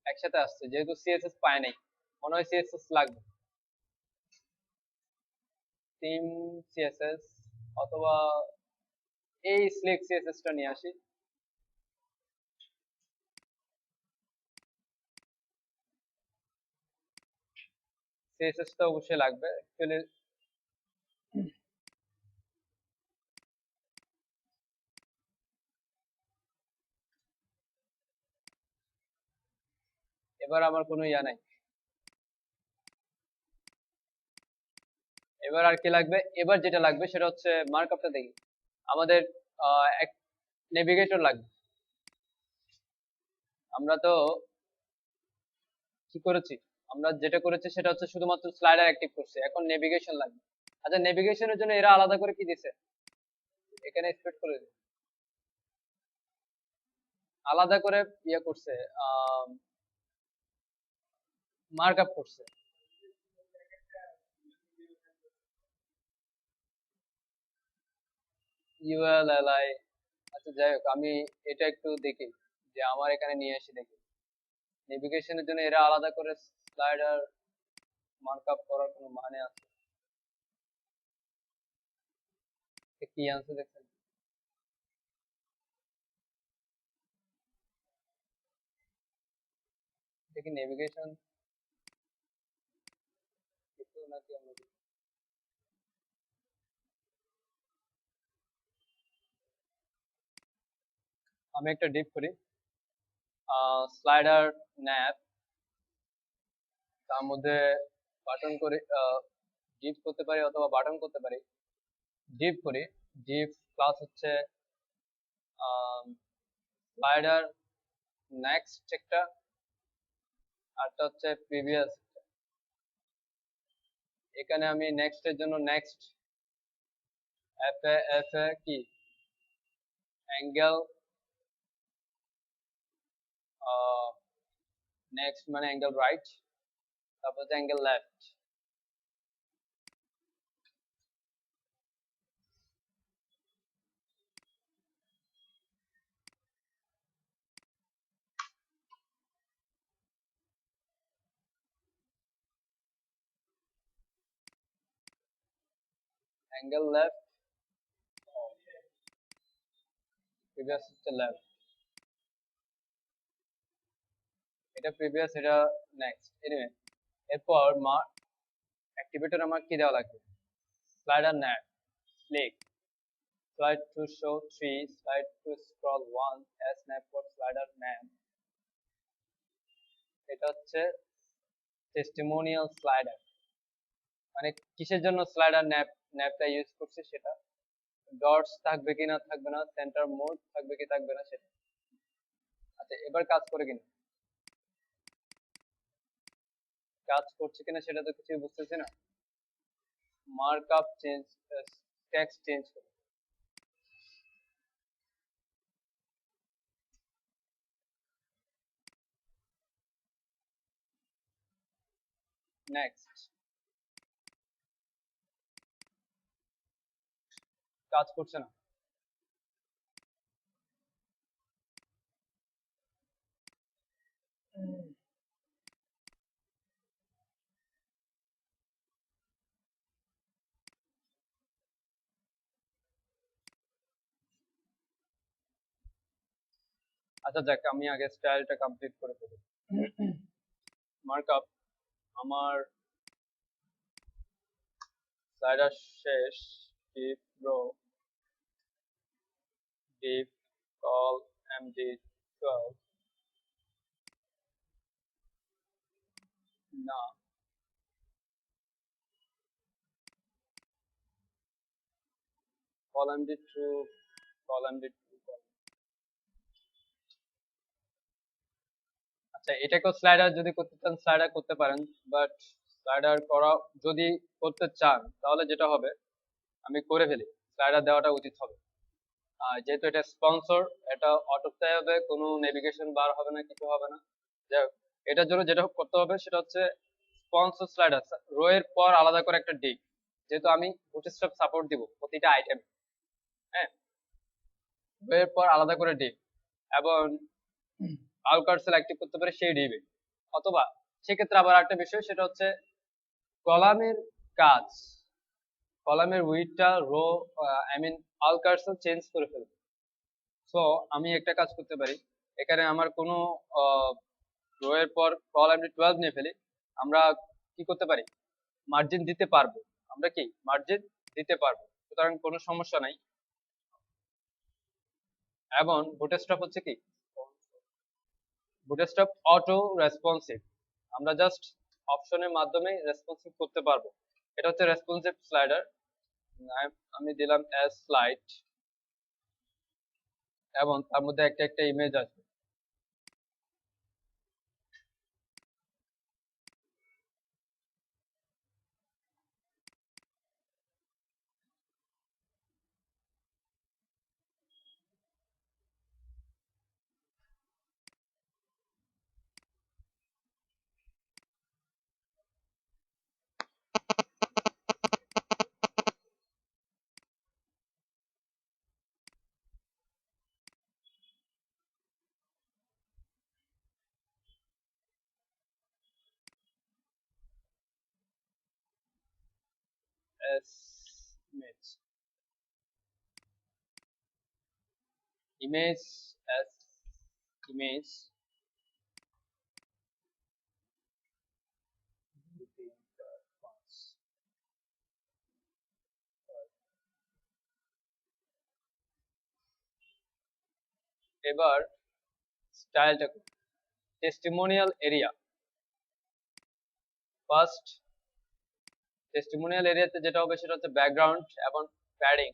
একসাথে আসছে, যেহেতু সিএসএস পায় নাই, মনে হয় সিএসএস লাগবে, টিম সিএসএস, অথবা এই স্লিক সিএসএস টা নিয়ে আসি। সিএসএস টা অবশ্যই লাগবে অ্যাকচুয়ালি। এবার আমার কোনো ইয়া নাই। এবার আর কি লাগবে, এবার যেটা লাগবে সেটা হচ্ছে মার্কআপটা দেখি। আমাদের নেভিগেটর লাগবে। আমরা তো কি করেছি, আমরা যেটা করেছি সেটা হচ্ছে শুধুমাত্র স্লাইডার অ্যাক্টিভ করছে, এখন নেভিগেশন লাগবে। আচ্ছা নেভিগেশনের জন্য এরা আলাদা করে কি দিছে, এখানে স্পেড করে দিছে, আলাদা করে ইয়ে করছে, মার্কআপ করছে। ইউএলএলআই, আচ্ছা যাই হোক, আমি এটা একটু দেখি, যে আমার এখানে নিয়ে এসে দেখি নেভিগেশনের জন্য এরা আলাদা করে স্লাইডার মার্কআপ করার কোনো মানে আছে? কি আনসার দেখছেন? এটা কি নেভিগেশন কিছু নাকি অন্য কিছু? আমি একটা ডিপ করি, স্লাইডার ন্যাপ, তার মধ্যে বাটন করে ডিপ করতে পারি অথবা বাটন করতে পারি। ডিপ করি, ডিপ প্লাস হচ্ছে স্লাইডার নেক্সট একটা, আরটা হচ্ছে প্রিভিয়াস। এখানে আমি নেক্সট এর জন্য নেক্সট এফ এ কি অ্যাঙ্গেল, নেক্সট মানে অ্যাঙ্গেল রাইট, তারপর হচ্ছে angle left. Angle left, previous হচ্ছে লেফট, এটা প্রিভিয়াস, এটা নেক্সট। এনিওয়ে, এরপর অ্যাক্টিভেটর আমার কি দেওয়া লাগবে? Slider nap, Flick, slide to show 3, slide to scroll 1, snap for slider name। এটা হচ্ছে টেস্টিমোনিয়াল স্লাইডার, মানে কিসের জন্য স্লাইডার ন্যাপটা ইউজ করছি সেটা, ডটস থাকবে কিনা থাকবে না, সেন্টার মোড থাকবে কি থাকবে না সেটা। আচ্ছা, এবার কাজ করে কিনা, কাজ করছে কিনা সেটা তো কিছুই বুঝতেছি না। মার্কআপ চেঞ্জ, টেক্সট চেঞ্জ করে নেক্সট, কাজ করছে না। আচ্ছা যাক, আমি আগে স্টাইলটা কমপ্লিট করে ফেলি। মার্কআপ আমার স্লাইডার শেষ, deep rho, deep call md12, না কল md2, কল md2। আচ্ছা, এটাকেও স্লাইডার যদি করতে চান স্লাইডার করতে পারেন, বাট স্লাইডার করা যদি করতে চান তাহলে যেটা হবে, আমি করে ফেলি, স্লাইডার দেওয়াটা উচিত হবে। যেহেতু এটা স্পন্সর, এটা অটোপ্লাই হবে, কোনো নেভিগেশন বার হবে না, কিছু হবে না। যাই হোক, এটার জন্য যেটা করতে হবে সেটা হচ্ছে স্পন্সর স্লাইডার রো এর পর আলাদা করে একটা ডিপ, যেহেতু আমি বুটস্ট্র্যাপ সাপোর্ট দিব প্রতিটা আইটেম, হ্যাঁ, রো এর পর আলাদা করে ডিপ, এবং আল কার্সেল অ্যাক্টিভ করতে পারে সেই ডিবে। অথবা সেক্ষেত্রে আবার একটা বিষয়, সেটা হচ্ছে কলামের কাজ, কলামের উইডটা রো, আই মিন আল কার্সেল চেঞ্জ করে ফেলবে। সো আমি একটা কাজ করতে পারি, এখানে আমার কোনো রো এর পর কল আমি 12 নিয়ে ফেলি, আমরা কি করতে পারি, মার্জিন দিতে পারবো, আমরা কি মার্জিন দিতে পারবো, সুতরাং কোনো সমস্যা নাই। এবং বুটস্ট্র্যাপ হচ্ছে কি, বুটস্ট্র্যাপ অটো রেসপন্সিভ, আমরা জাস্ট অপশনের মাধ্যমে রেসপন্সিভ করতে পারবো। এটা হচ্ছে রেসপন্সিভ স্লাইডার। আমি দিলাম এস স্লাইড, এবং তার মধ্যে একটা একটা ইমেজ আছে। S image, image as image এবার স্টাইলটা টেস্টিমোনিয়াল এরিয়া ফার্স্ট টেস্টিমোনিয়াল এরিয়াতে যেটা হবে সেটা হচ্ছে ব্যাকগ্রাউন্ড এবং প্যাডিং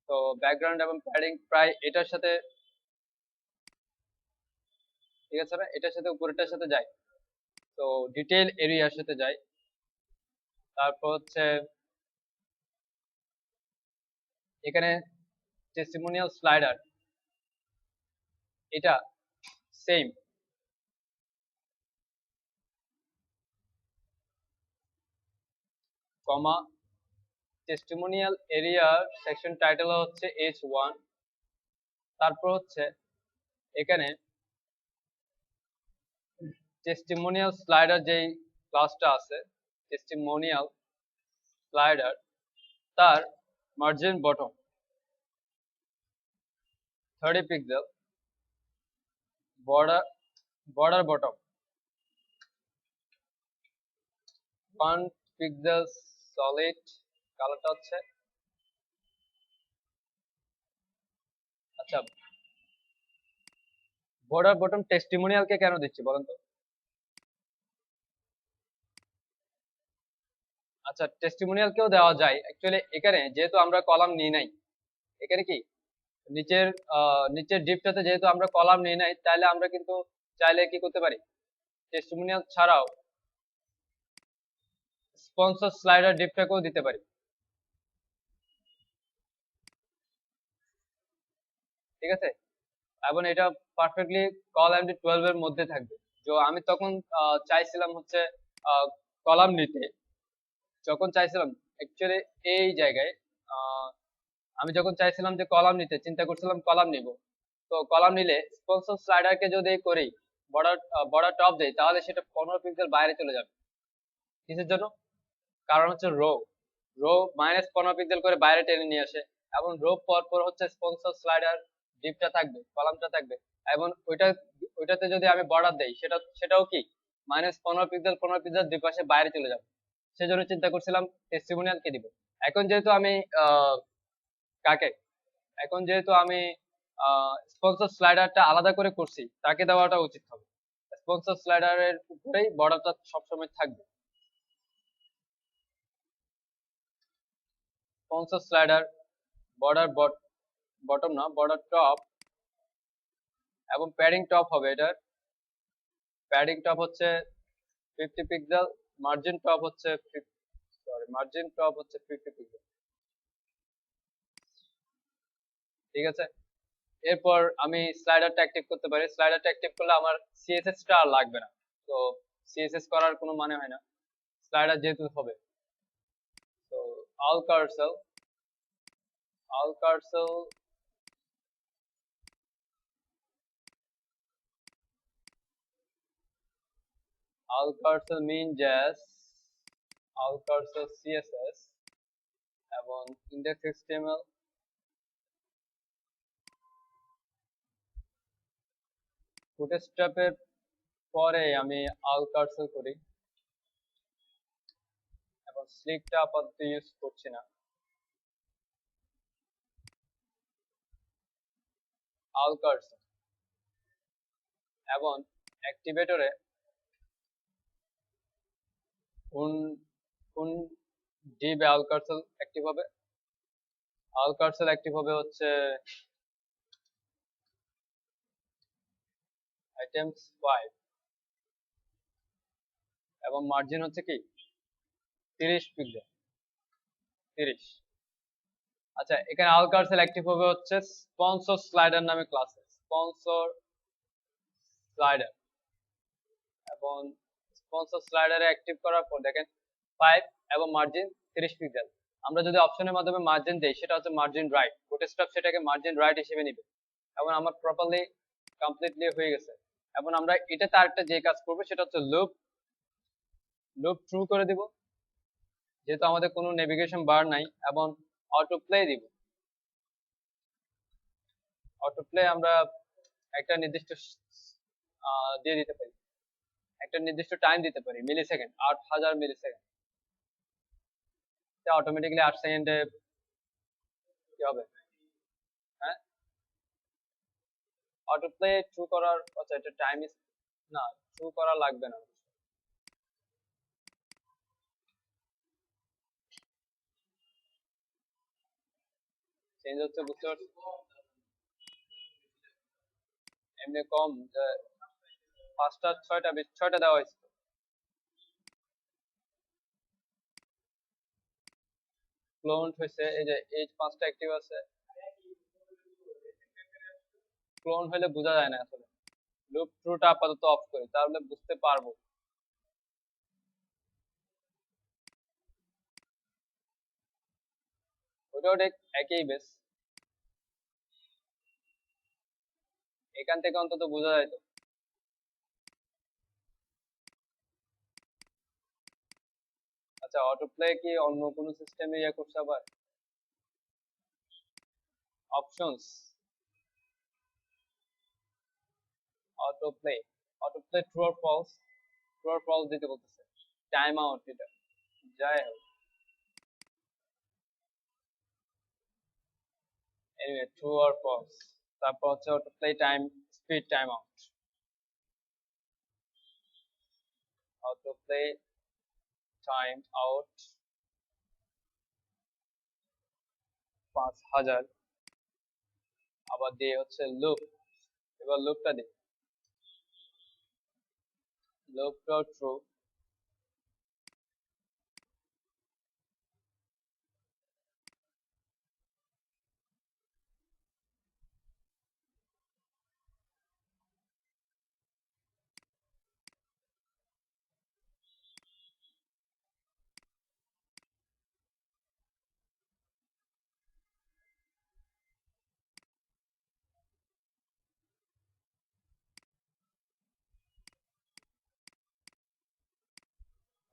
তো ব্যাকগ্রাউন্ড এবং প্যাডিং প্রায় এটার সাথে ঠিক আছে না এটার সাথে উপরেরটার সাথে যায় তো ডিটেইল এরিয়ার সাথে যায় তারপর হচ্ছে এখানে টেস্টিমোনিয়াল স্লাইডার এটা সেম কমা টেস্টিমোনিয়াল এরিয়ার সেকশন টাইটেল হচ্ছে H1 তারপর হচ্ছে এখানে টেস্টিমোনিয়াল স্লাইডার যেই ক্লাসটা আছে টেস্টিমোনিয়াল স্লাইডার তার margin bottom 30 pixel border bottom 1 pixel solid কালারটা হচ্ছে আচ্ছা বর্ডার বটম টেস্টিমোনিয়ালকে কেন দিচ্ছি বলেন তো আচ্ছা টেস্টিমোনিয়ালকেও দেওয়া যায় অ্যাকচুয়ালি এখানে যেহেতু আমরা কলাম নিই নাই এখানে কি নিচের নিচের ডিপটাতে যেহেতু আমরা কলাম নিই নাই তাহলে আমরা কিন্তু চাইলে কি করতে পারি টেস্টিমোনিয়াল ছাড়াও স্পন্সর স্লাইডার ডিপটাকেও দিতে পারি ঠিক আছে এবং এটা পারফেক্টলি কল এমডি 12 এর মধ্যে থাকবে তো আমি তখন চাইছিলাম হচ্ছে কলাম নিতে যখন চাইছিলাম অ্যাকচুয়ালি এই জায়গায় আমি যখন চাইছিলাম যে কলাম নিতে চিন্তা করছিলাম কলাম নিব তো কলাম নিলে স্পন্সর স্লাইডারকে যদি করি বর্ডার বর্ডার টপ দেই তাহলে সেটা 15 পিক্সেল বাইরে চলে যাবে কিসের জন্য কারণ হচ্ছে রো রো -15 পিক্সেল করে বাইরে টেনে নিয়ে আসে এবং রো পর পর হচ্ছে স্পন্সর স্লাইডার ডিপটা থাকবে কলামটা থাকবে এবং ওইটাতে যদি আমি বর্ডার দেই সেটাও কি -15 পিক্সেল দুই পাশে বাইরে চলে যাবে সেজন্য চিন্তা করছিলাম টেস্টিমোনিয়াল কে দিব এখন যেহেতু আমি কাকে এখন যেহেতু আমি স্পন্সর স্লাইডারটা আলাদা করে করছি তাকে দেওয়াটা উচিত হবে স্পন্সর স্লাইডারের উপরেই বর্ডারটা সবসময় থাকবে স্পন্সর স্লাইডার বর্ডার বটম না বর্ডার টপ এবং প্যাডিং টপ হবে এটার প্যাডিং টপ হচ্ছে 50 পিক্সেল মার্জিন টপ হচ্ছে মার্জিন টপ হচ্ছে 50 পিক্সেল ঠিক আছে এরপর আমি স্লাইডারটা অ্যাক্টিভ করতে পারি স্লাইডারটা অ্যাক্টিভ করলে আমার সিএসএস টা আর লাগবে না তো সিএসএস করার কোনো মানে হয় না স্লাইডার যেহেতু হবে তো all cursor all cursor all cursor mean just all cursor css এবং index.html ফুটস্ট্র্যাপের পরে আমি all cursor করি এবং স্লিকটা আপাতত ইউজ করছি না all cursor এবং অ্যাক্টিভেটরে কোন কোন ডিবে all cursor অ্যাক্টিভ হবে all cursor অ্যাক্টিভ হবে হচ্ছে items 5 এবং মার্জিন হচ্ছে কি 30 পিক্সেল 30 আচ্ছা এখানে all cursor অ্যাক্টিভ হবে হচ্ছে স্পন্সর স্লাইডার নামে ক্লাসে স্পন্সর স্লাইডার এবং স্পন্সর স্লাইডারে অ্যাক্টিভ করার পর দেখেন 5 এবং মার্জিন 30 পিক্সেল আমরা যদি অপশনের মাধ্যমে মার্জিন দেই সেটা হচ্ছে মার্জিন রাইট ফুটস্ট্র্যাপ সেটাকে মার্জিন রাইট হিসেবে নেবে এবং আমার প্রপারলি কমপ্লিটলি হয়ে গেছে এবং আমরা এটাতে আরেকটা যে কাজ করব সেটা হচ্ছে লুপ ট্রু করে দিব যেহেতু আমাদের কোনো নেভিগেশন বার নাই এবং অটো প্লে দিব অটো প্লে আমরা একটা নির্দিষ্ট দিয়ে দিতে পারি, একটা নির্দিষ্ট টাইম দিতে পারি, মিলি সেকেন্ড, 8000 মিলি সেকেন্ড। অটোমেটিক্যালি 8 সেকেন্ডে কি হবে? হ্যাঁ, অটো প্লে ট্রু করার, আচ্ছা এটা টাইম ইজ, না ট্রু করা লাগবে না, চেঞ্জ হচ্ছে, বুঝতে পারছি। এমনি কম যে 5টা 6টা 6টা দেওয়া হয়েছে। ক্লোন হয়েছে, এই যে এই 5টা অ্যাক্টিভ আছে। ক্লোন হলে বোঝা যায় না আসলে। লুপ ট্রুটা আপাতত অফ করি, তাহলে বুঝতে পারবো। ওটাও ঠিক একই বেস, এখান থেকে অন্তত বোঝা যায় তো। আচ্ছা, অটো প্লে কি অন্য কোনো সিস্টেমে ইয়ে করছে আবার? Options, auto play, auto play true or false, true or false দিতে বলতেছে। টাইম আউট এটা, যাই হোক, এনিওয়ে ট্রু অর ফলস। তারপর হচ্ছে auto play time speed time out, auto play time out 5000, আবার দিয়ে হচ্ছে লুপ। এবার লুপটা দিই, লুপটা ট্রু,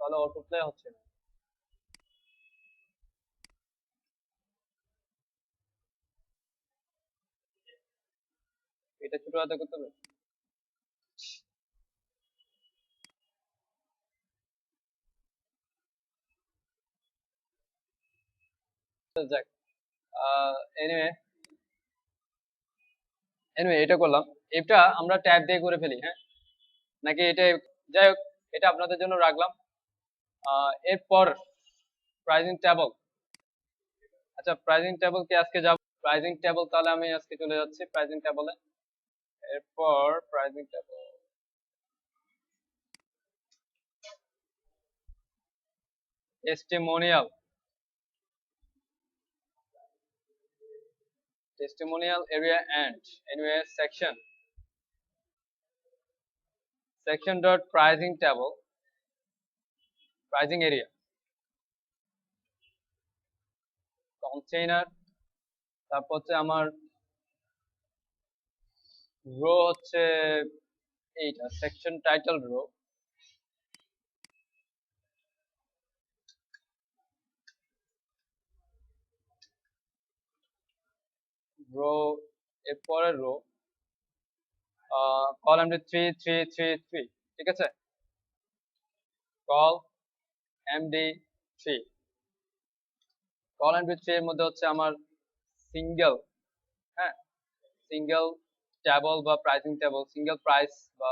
তাহলে অটো প্লে হচ্ছে না। এটা ছোট হাতে করতে হবে। যাক, এনিওয়ে এনিওয়ে এটা করলাম। এটা আমরা ট্যাব দিয়ে করে ফেলি, হ্যাঁ নাকি এটা? যাই হোক, এটা আপনাদের জন্য রাখলাম। এরপর প্রাইজিং টেবল। আচ্ছা, প্রাইজিং টেবল কি আজকে যাব? প্রাইজিং টেবল তাহলে আমি আজকে চলে যাচ্ছি প্রাইজিং টেবলে। এরপর pricing table, testimonial, testimonial area and anyway section dot pricing table, pricing area container, তারপর হচ্ছে আমার রো হচ্ছে এইটা সেকশন টাইটেল রো, রো এরপরে রো কল এমডি 3333, ঠিক আছে, কল এমডি 3, কল এমডি 3 এর মধ্যে হচ্ছে আমার সিঙ্গেল, হ্যাঁ সিঙ্গেল টেবল বা প্রাইসিং টেবল, সিঙ্গেল প্রাইস বা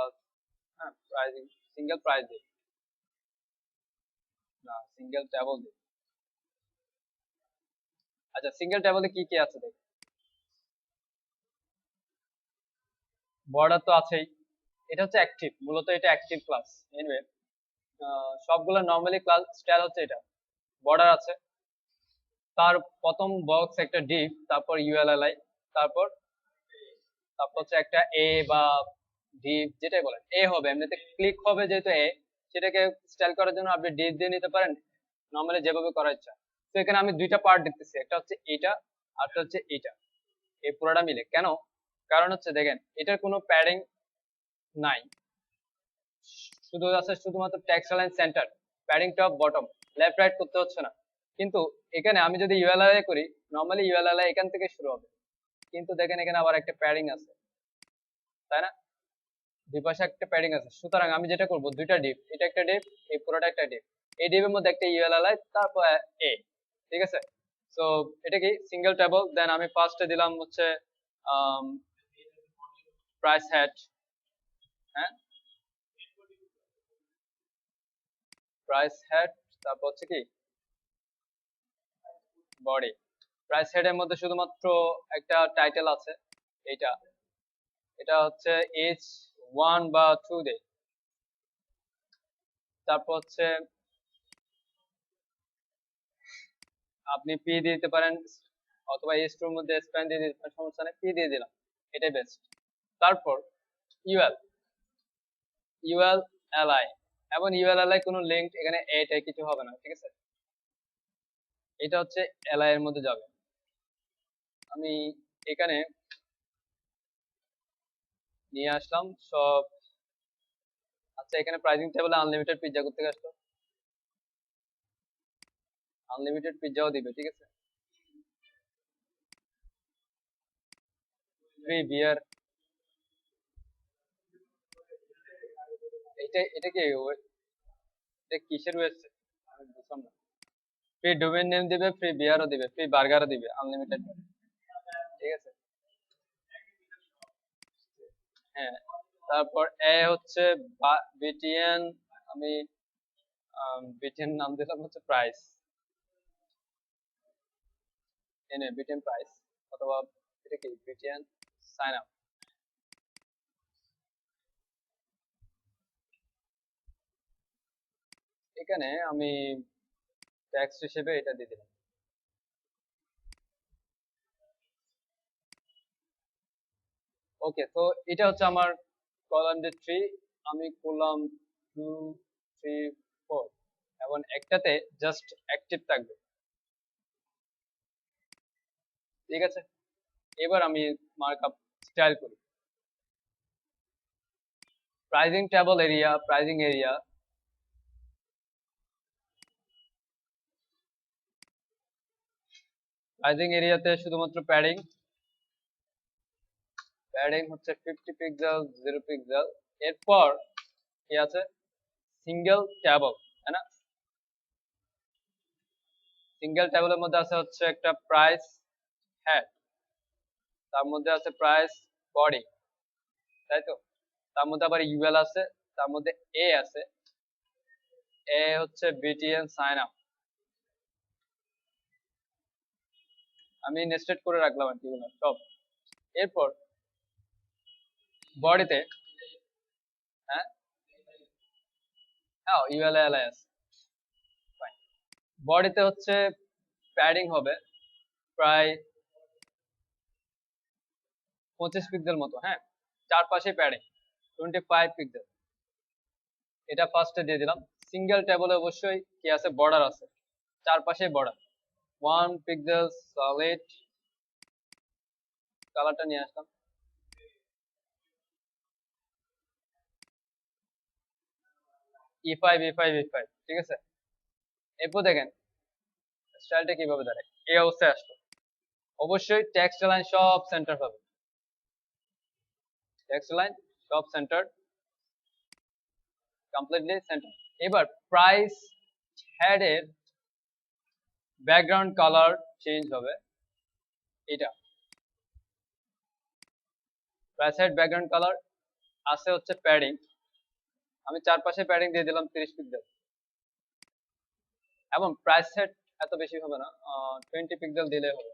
হ্যাঁ প্রাইসিং, সিঙ্গেল প্রাইস দিই না, সিঙ্গেল টেবল দিই। আচ্ছা, সিঙ্গেল টেবলে কি কি আছে দেখি। বর্ডার তো আছেই, এটা হচ্ছে অ্যাক্টিভ, মূলত এটা অ্যাক্টিভ ক্লাস। এনিওয়ে সবগুলো নরমালি ক্লাস স্টাইল হচ্ছে এটা। বর্ডার আছে, তার প্রথম বক্স একটা ডিভ, তারপর ইউএলএলআই, তারপর তারপর হচ্ছে একটা এ বা ডিভ যেটাই বলেন, এ হবে এমনিতে ক্লিক হবে যেহেতু এ, সেটাকে স্টাইল করার জন্য আপনি ডিভ দিয়ে নিতে পারেন, নরমালি যেভাবে করা ইচ্ছা। তো এখানে আমি দুইটা পার্ট দেখতেছি, একটা হচ্ছে এটা আর একটা হচ্ছে এটা, এই পুরোটা মিলে কেন? কারণ হচ্ছে দেখেন, এটার কোনো প্যাডিং নাই, শুধু আছে শুধুমাত্র text line centre, padding top bottom, left right করতে হচ্ছে না। কিন্তু এখানে আমি যদি ইউএলএলআই করি, নরমালি ইউএলএলআই এখান থেকে শুরু হবে, কিন্তু দেখেন এখানে আবার একটা প্যাডিং আছে, তাই না? দুই পাশে একটা প্যাডিং আছে। সুতরাং আমি যেটা করব, দুইটা ডিপ, এটা একটা ডিপ, এই পুরোটা একটা ডিপ, এই ডিপের মধ্যে একটা ইউএলএলআই, তারপর এ, ঠিক আছে? সো এটা কি সিঙ্গেল টেবল। দেন আমি ফার্স্টে দিলাম হচ্ছে প্রাইস হেড, হ্যাঁ, প্রাইস হেড, তারপর হচ্ছে কি বডি। প্রাইস হেডের মধ্যে শুধুমাত্র একটা টাইটেল আছে, এইটা, এটা হচ্ছে এইচ 1 বা 2 দে। তারপর হচ্ছে আপনি পি দিতে পারেন, অথবা এইচ 2 এর মধ্যে স্প্যান দিয়ে দিতে পারেন, সমস্যা নেই, পি দিয়ে দিলাম, এটাই বেস্ট। তারপর ইউএল, ইউএল এলআই, এবং ইউএল এলআই কোনো লিঙ্ক এখানে এটাই কিছু হবে না, ঠিক আছে? এটা হচ্ছে এলআই এর মধ্যে যাবে। আমি এখানে নিয়ে আসলাম সব। আচ্ছা, এখানে প্রাইসিং টেবিলে আনলিমিটেড পিজ্জা করতে আসলো, আনলিমিটেড পিজ্জাও দিবে, ঠিক আছে? ফ্রি বিয়ার, এটা কি এটা কিসের ওয়েবসাইট আমি বুঝলাম না। ফ্রি ডোমেইন নেম দিবে, ফ্রি বিয়ারও দিবে, ফ্রি বার্গারও দিবে, আনলিমিটেড, ঠিক আছে? হ্যাঁ, তারপর এ হচ্ছে বিটিএন, আমি বিটিএন নাম দিলাম হচ্ছে প্রাইস, এনে বিটিএন প্রাইস, অথবা এটা কি বিটিএন সাইন আপ। এখানে আমি টেক্সট হিসেবে এটা দিয়ে দিলাম। ওকে, তো এটা হচ্ছে আমার কলাম যে থ্রি, আমি করলাম 2, 3, 4, এবং একটাতে জাস্ট অ্যাক্টিভ থাকবে, ঠিক আছে? এবার আমি মার্কআপ স্টাইল করি। Pricing table area, pricing area, pricing এরিয়াতে শুধুমাত্র প্যাডিং, প্যাডিং হচ্ছে 50 পিক্সেল, 0 পিক্সেল। এরপর কি আছে, সিঙ্গেল টেবল, তাই না? সিঙ্গেল টেবলের মধ্যে আছে হচ্ছে একটা প্রাইস হেড, তার মধ্যে আছে প্রাইস বডি, তাই তো? তার মধ্যে আবার ইউএল আছে, তার মধ্যে এ আছে, এ হচ্ছে বিটিএন সাইন আপ। আমি নেস্টেড করে রাখলাম আর কি সব। এরপর বডিতে, হ্যাঁ, হ্যাঁ, ইউএল এল আছে, বডিতে হচ্ছে প্যাডিং হবে প্রায় 25 পিক্সেল মতো, হ্যাঁ, চারপাশে প্যাডিং 25 পিক্সেল। এটা ফার্স্টে দিয়ে দিলাম। সিঙ্গেল টেবলে অবশ্যই কি আছে, বর্ডার আছে, চারপাশে বর্ডার 1 পিক্সেল সলিড। কালারটা নিয়ে আসলাম, E5, E5, E5, ঠিক আছে? এরপর দেখেন স্টাইলটা কিভাবে দাঁড়ায়, এই অবস্থায় আসলো। অবশ্যই টেক্সট লাইন সব সেন্টার হবে, টেক্সট লাইন সব সেন্টার, কমপ্লিটলি সেন্টার। এবার প্রাইস হেডের ব্যাকগ্রাউন্ড কালার চেঞ্জ হবে, এটা প্রাইস হেড ব্যাকগ্রাউন্ড কালার আছে হচ্ছে প্যাডিং, আমি চারপাশে প্যাডিং দিয়ে দিলাম 30 পিক্সেল। এবং প্রাইস হেড এত বেশি হবে না, 20 পিক্সেল দিলে হবে।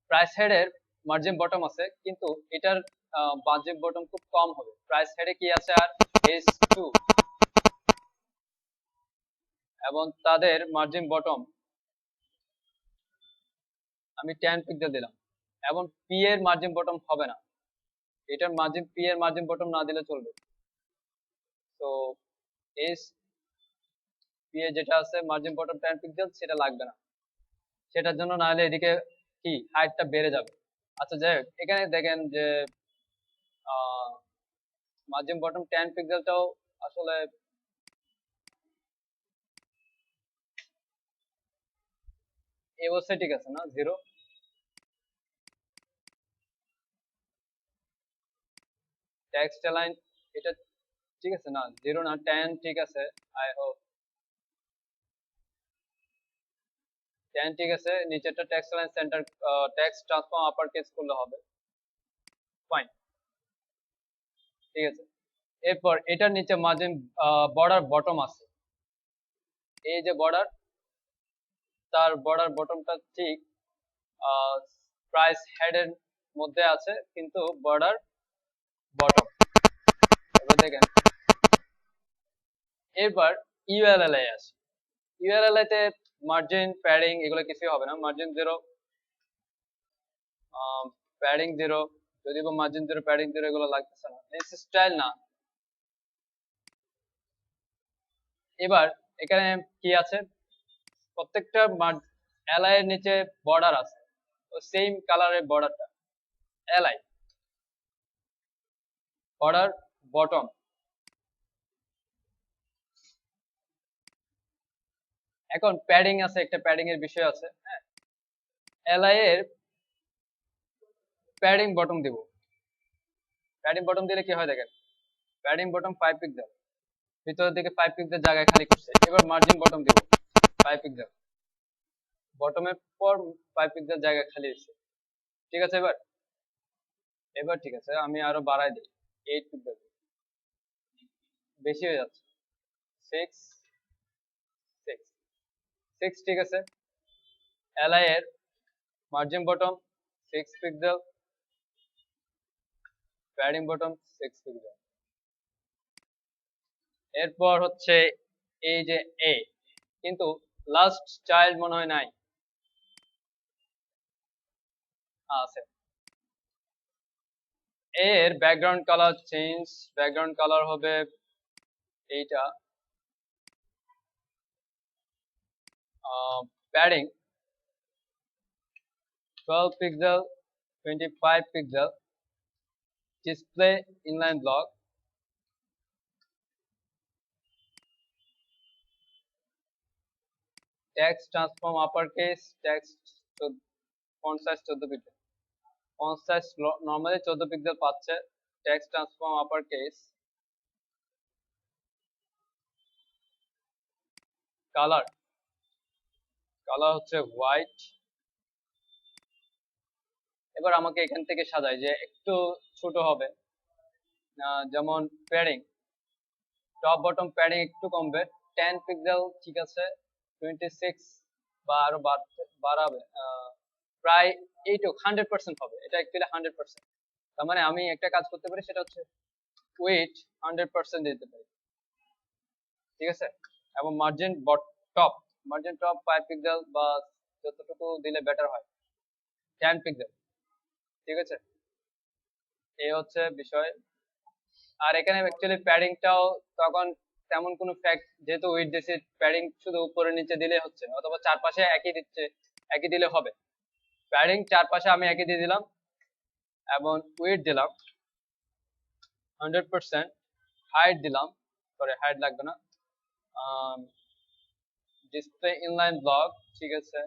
প্রাইস হেডের মার্জিন বটম আছে, কিন্তু এটার মার্জিন বটম খুব কম হবে। প্রাইস হেডে কি আছে আর H2, এবং তাদের মার্জিন বটম আমি 10 পিক্সেল দিলাম। এবং পি এর মার্জিন বটম হবে না, এটার মার্জিন, পি এর মার্জিন বটম না দিলে চলবে। তো এস পি এ যেটা আছে মার্জিন বটম 10 পিক্সেল, সেটা লাগবে না, সেটার জন্য না হলে এদিকে কি হাইটটা বেড়ে যাবে। আচ্ছা, যাই হোক, এখানে দেখেন যে মার্জিন বটম 10 পিক্সেলটাও আসলে এই অবস্থায় ঠিক আছে না, 0। টেক্সট অ্যালাইন এটা ঠিক আছে না, 0 না 10 ঠিক আছে, আই হোপ 10 ঠিক আছে। নিচেরটা text align centre, text transform upper case করলে হবে, ফাইন ঠিক আছে। এরপর এটার নিচে মার্জিন বর্ডার বটম আছে, এই যে বর্ডার, তার বর্ডার বটমটা ঠিক প্রাইস হেডের মধ্যে আছে কিন্তু বর্ডার বটম। এবার দেখেন, এরপর ইউএলএল আছে, ইউএলএল তে মার্জিন প্যাডিং এগুলো কিছুই হবে না, মার্জিন 0, প্যাডিং 0, যদি বা মার্জিন 0 প্যাডিং 0 এগুলো লাগতেছে না, স্টাইল না। এবার এখানে কি আছে, প্রত্যেকটা এলআই এর নিচে বর্ডার আছে, তো সেম কালারের বর্ডারটা এলআই বর্ডার বটম। এখন প্যাডিং আছে, একটা প্যাডিং এর বিষয় আছে, হ্যাঁ, এলআই এর প্যাডিং বটম দিব, প্যাডিং বটম দিলে কি হয় দেখেন, প্যাডিং বটম 5 পিক্সেল, ভিতরের দিকে 5 পিক্সেল জায়গায় খালি করছে। এবার মার্জিন বটম দিব 5 পিক্সেল, বটমের পর 5 পিক্সেল জায়গা খালি হয়েছে, ঠিক আছে। এবার এবার ঠিক আছে, আমি আরো বাড়াই দিই 8 পিক্সেল, বেশি হয়ে যাচ্ছে, 6 6 6 ঠিক আছে। এলআই এর margin bottom 6 pixel, padding bottom 6 pixel. এরপর হচ্ছে এই যে এ, কিন্তু লাস্ট চাইল্ড মনে হয় নাই, আছে। এর background colour change, background colour হবে এইটা, padding 12 pixel, 25 pixel, display inline block, text transform upper case, text font size 14 pixel, font size normally 14 pixel পাচ্ছে, text transform upper case, colour colour হচ্ছে white. এবার আমাকে এখান থেকে সাজাই যে একটু ছোট হবে, যেমন প্যাডিং টপ বটম প্যাডিং একটু কমবে, 10 পিক্সেল ঠিক আছে, 26 বা আরো বাড়াবে, প্রায় এইটুক 100% হবে, এটা অ্যাকচুয়ালি 100%। তার মানে আমি একটা কাজ করতে পারি, সেটা হচ্ছে ওয়েট 100% দিতে পারি, ঠিক আছে। এবং margin top, margin top 5 pixel বা যতটুকু দিলে বেটার হয়, 10 পিক্সেল, ঠিক আছে। এই হচ্ছে বিষয়। আর এখানে অ্যাকচুয়ালি প্যাডিংটাও তখন তেমন কোনো ফ্যাক্ট, যেহেতু ওয়েট দিয়েছে, প্যাডিং শুধু উপরে নিচে দিলে হচ্ছে, অথবা চারপাশে একই দিচ্ছে, একই দিলে হবে। প্যাডিং চারপাশে আমি একই দিয়ে দিলাম এবং ওয়েট দিলাম 100%, হাইট দিলাম, সরি হাইট লাগবে না, ডিসপ্লে ইনলাইন ব্লক ঠিক আছে,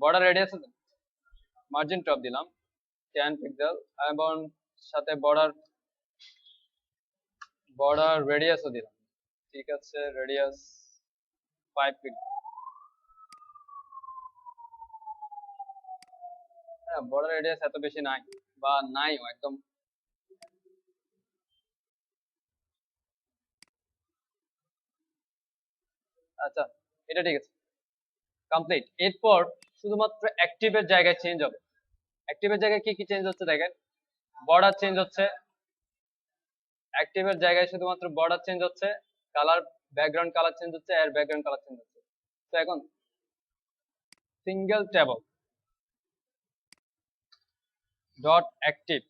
বর্ডার রেডিয়াস মার্জিন টপ দিলাম 10 পিক্সেল এবং সাথে বর্ডার রেডিয়াসও দিলাম, ঠিক আছে, রেডিয়াস 5 পিক্সেল। হ্যাঁ, বর্ডার রেডিয়াস এত বেশি নাই, বা নাইও একদম। আচ্ছা, এটা ঠিক আছে, কমপ্লিট। এরপর শুধুমাত্র অ্যাক্টিভের জায়গায় চেঞ্জ হবে। অ্যাক্টিভের জায়গায় কি কি চেঞ্জ হচ্ছে দেখেন, বর্ডার চেঞ্জ হচ্ছে, অ্যাক্টিভের জায়গায় শুধুমাত্র বর্ডার চেঞ্জ হচ্ছে, কালার ব্যাকগ্রাউন্ড কালার চেঞ্জ হচ্ছে, এর ব্যাকগ্রাউন্ড কালার চেঞ্জ হচ্ছে। তো এখন single table dot active,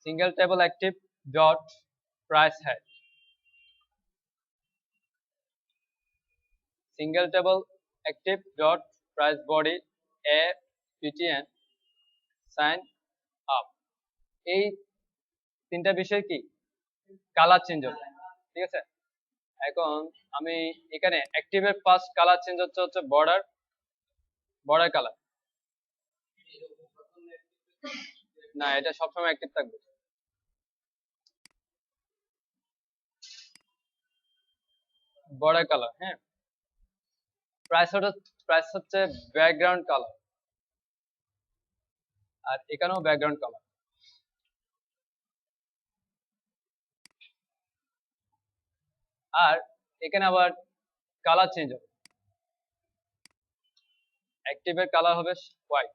single table active dot price head, single table active dot price body এ পিটিএন সাইন আপ। এই তিনটা বিষয় কি কালার চেঞ্জ হবে, ঠিক আছে। এখন আমি এখানে অ্যাক্টিভের ফার্স্ট কালার চেঞ্জ হচ্ছে বর্ডার কালার, না, এটা সবসময় অ্যাক্টিভ থাকবে। বর্ডার কালার, হ্যাঁ। প্রাইস হচ্ছে ব্যাকগ্রাউন্ড কালার, আর এখানেও ব্যাকগ্রাউন্ড কালার। আর এখানে আবার কালার চেঞ্জ হবে, অ্যাক্টিভের কালার হবে হোয়াইট।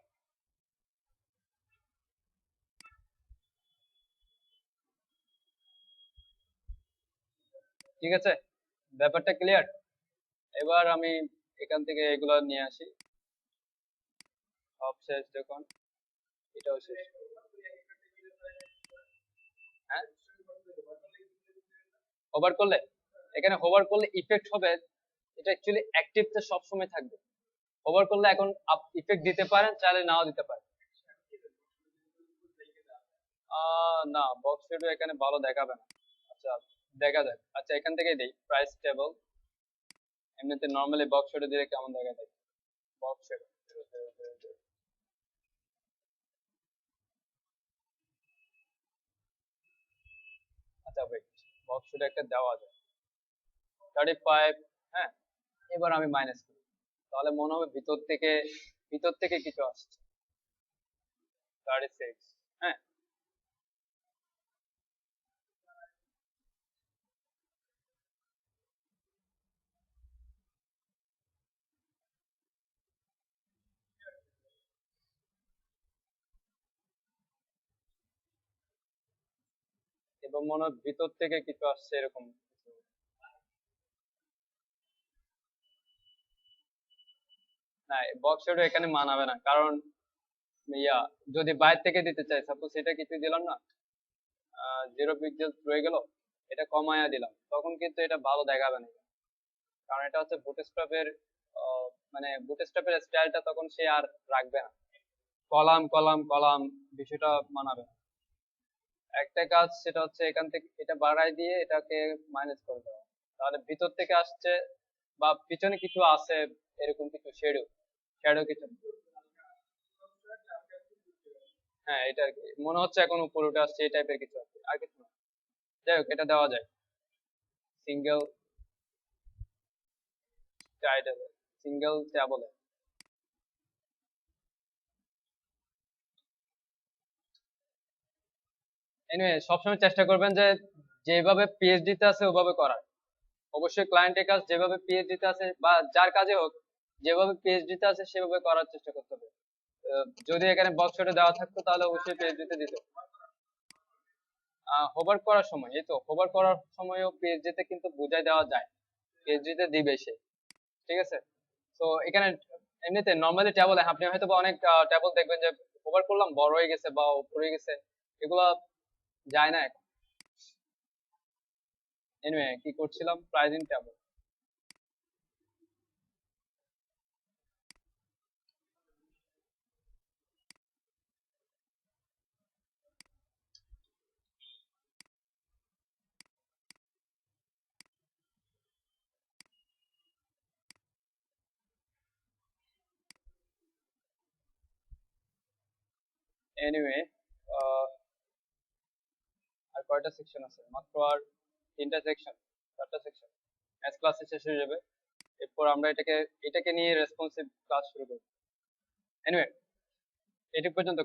ঠিক আছে, ব্যাপারটা ক্লিয়ার। এবার আমি এখান থেকে এগুলো নিয়ে আসি, সব শেষ দেখুন, এটাও শেষ। হ্যাঁ, হোভার করলে, এখানে হোভার করলে ইফেক্ট হবে, এটা অ্যাকচুয়ালি অ্যাক্টিভতে সবসময় থাকবে। হোভার করলে এখন ইফেক্ট দিতে পারেন, চাইলে নাও দিতে পারেন। না, বক্স শেডো এখানে ভালো দেখাবে না। আচ্ছা, দেখা যাক। আচ্ছা, এখান থেকে দেই প্রাইস টেবল। এমনিতে নরমালি বক্স শেডো দিলে কেমন দেখা যায়? বক্স শেডো, আচ্ছা ওয়েট, বক্স শেডো একটা দেওয়া যায় 35। হ্যাঁ, এবার আমি মাইনাস করি, তাহলে মনে হবে ভিতর থেকে কিছু আসছে। 36, হ্যাঁ। এবং মনে হয় ভিতর থেকে কিছু আসছে এরকম কিছু। না, বক্স শেডো এখানে মানাবে না, কারণ ইয়া যদি বাইরে থেকে দিতে চাই, সাপোজ এটা কিছু দিলাম না, 0 পিক্সেল রয়ে গেল, এটা কমায়া দিলাম, তখন কিন্তু এটা ভালো দেখাবে না, কারণ এটা হচ্ছে বুটস্ট্র্যাপের, মানে বুটস্ট্র্যাপের স্টাইলটা তখন সে আর রাখবে না, কলাম কলাম কলাম, বিষয়টা মানাবে না। একটা কাজ সেটা হচ্ছে এখান থেকে এটা বাড়াই দিয়ে এটাকে মাইনাস করে দেওয়া, তাহলে ভিতর থেকে আসছে বা পিছনে কিছু আছে, এরকম কিছু শ্যাডো শ্যাডো কিছু। হ্যাঁ, এটা আর কি মনে হচ্ছে এখন উপরে উঠে আসছে, এই টাইপের কিছু আছে, আর কিছু না। যাই হোক, এটা দেওয়া যায় সিঙ্গেল টাইটেল, সিঙ্গেল ট্যাবলে। এনিওয়ে, সবসময় চেষ্টা করবেন যে যেভাবে পিএইচডি তে আছে ওভাবে করার। অবশ্যই ক্লায়েন্টের কাজ যেভাবে পিএইচডি তে আছে বা যার কাজে হোক, যেভাবে পিএইচডি তে আছে সেভাবে করার চেষ্টা করতে হবে। যদি এখানে বক্স শটে দেওয়া থাকতো তাহলে অবশ্যই পিএইচডি তে দিত। হোভার করার সময়, এই তো হোভার করার সময়ও পিএইচডি তে কিন্তু বুঝাই দেওয়া যায়, পিএইচডি তে দিবে সে। ঠিক আছে, তো এখানে এমনিতে নর্মালি ট্যাবলে আপনি হয়তো বা অনেক ট্যাবল দেখবেন যে হোভার করলাম বড় হয়ে গেছে বা উপরে গেছে, এগুলা যায় না এখন। এনিওয়ে, কি করছিলাম, প্রাইজিং ট্যাবল। এনিওয়ে, আর কয়টা সেকশন আছে মাত্র? আর 3টা সেকশন, 4টা সেকশন, ম্যাথ ক্লাস শেষ হয়ে যাবে। এরপর আমরা এটাকে এটাকে নিয়ে রেসপন্সিভ ক্লাস শুরু করব। এনিওয়ে, এটি পর্যন্ত।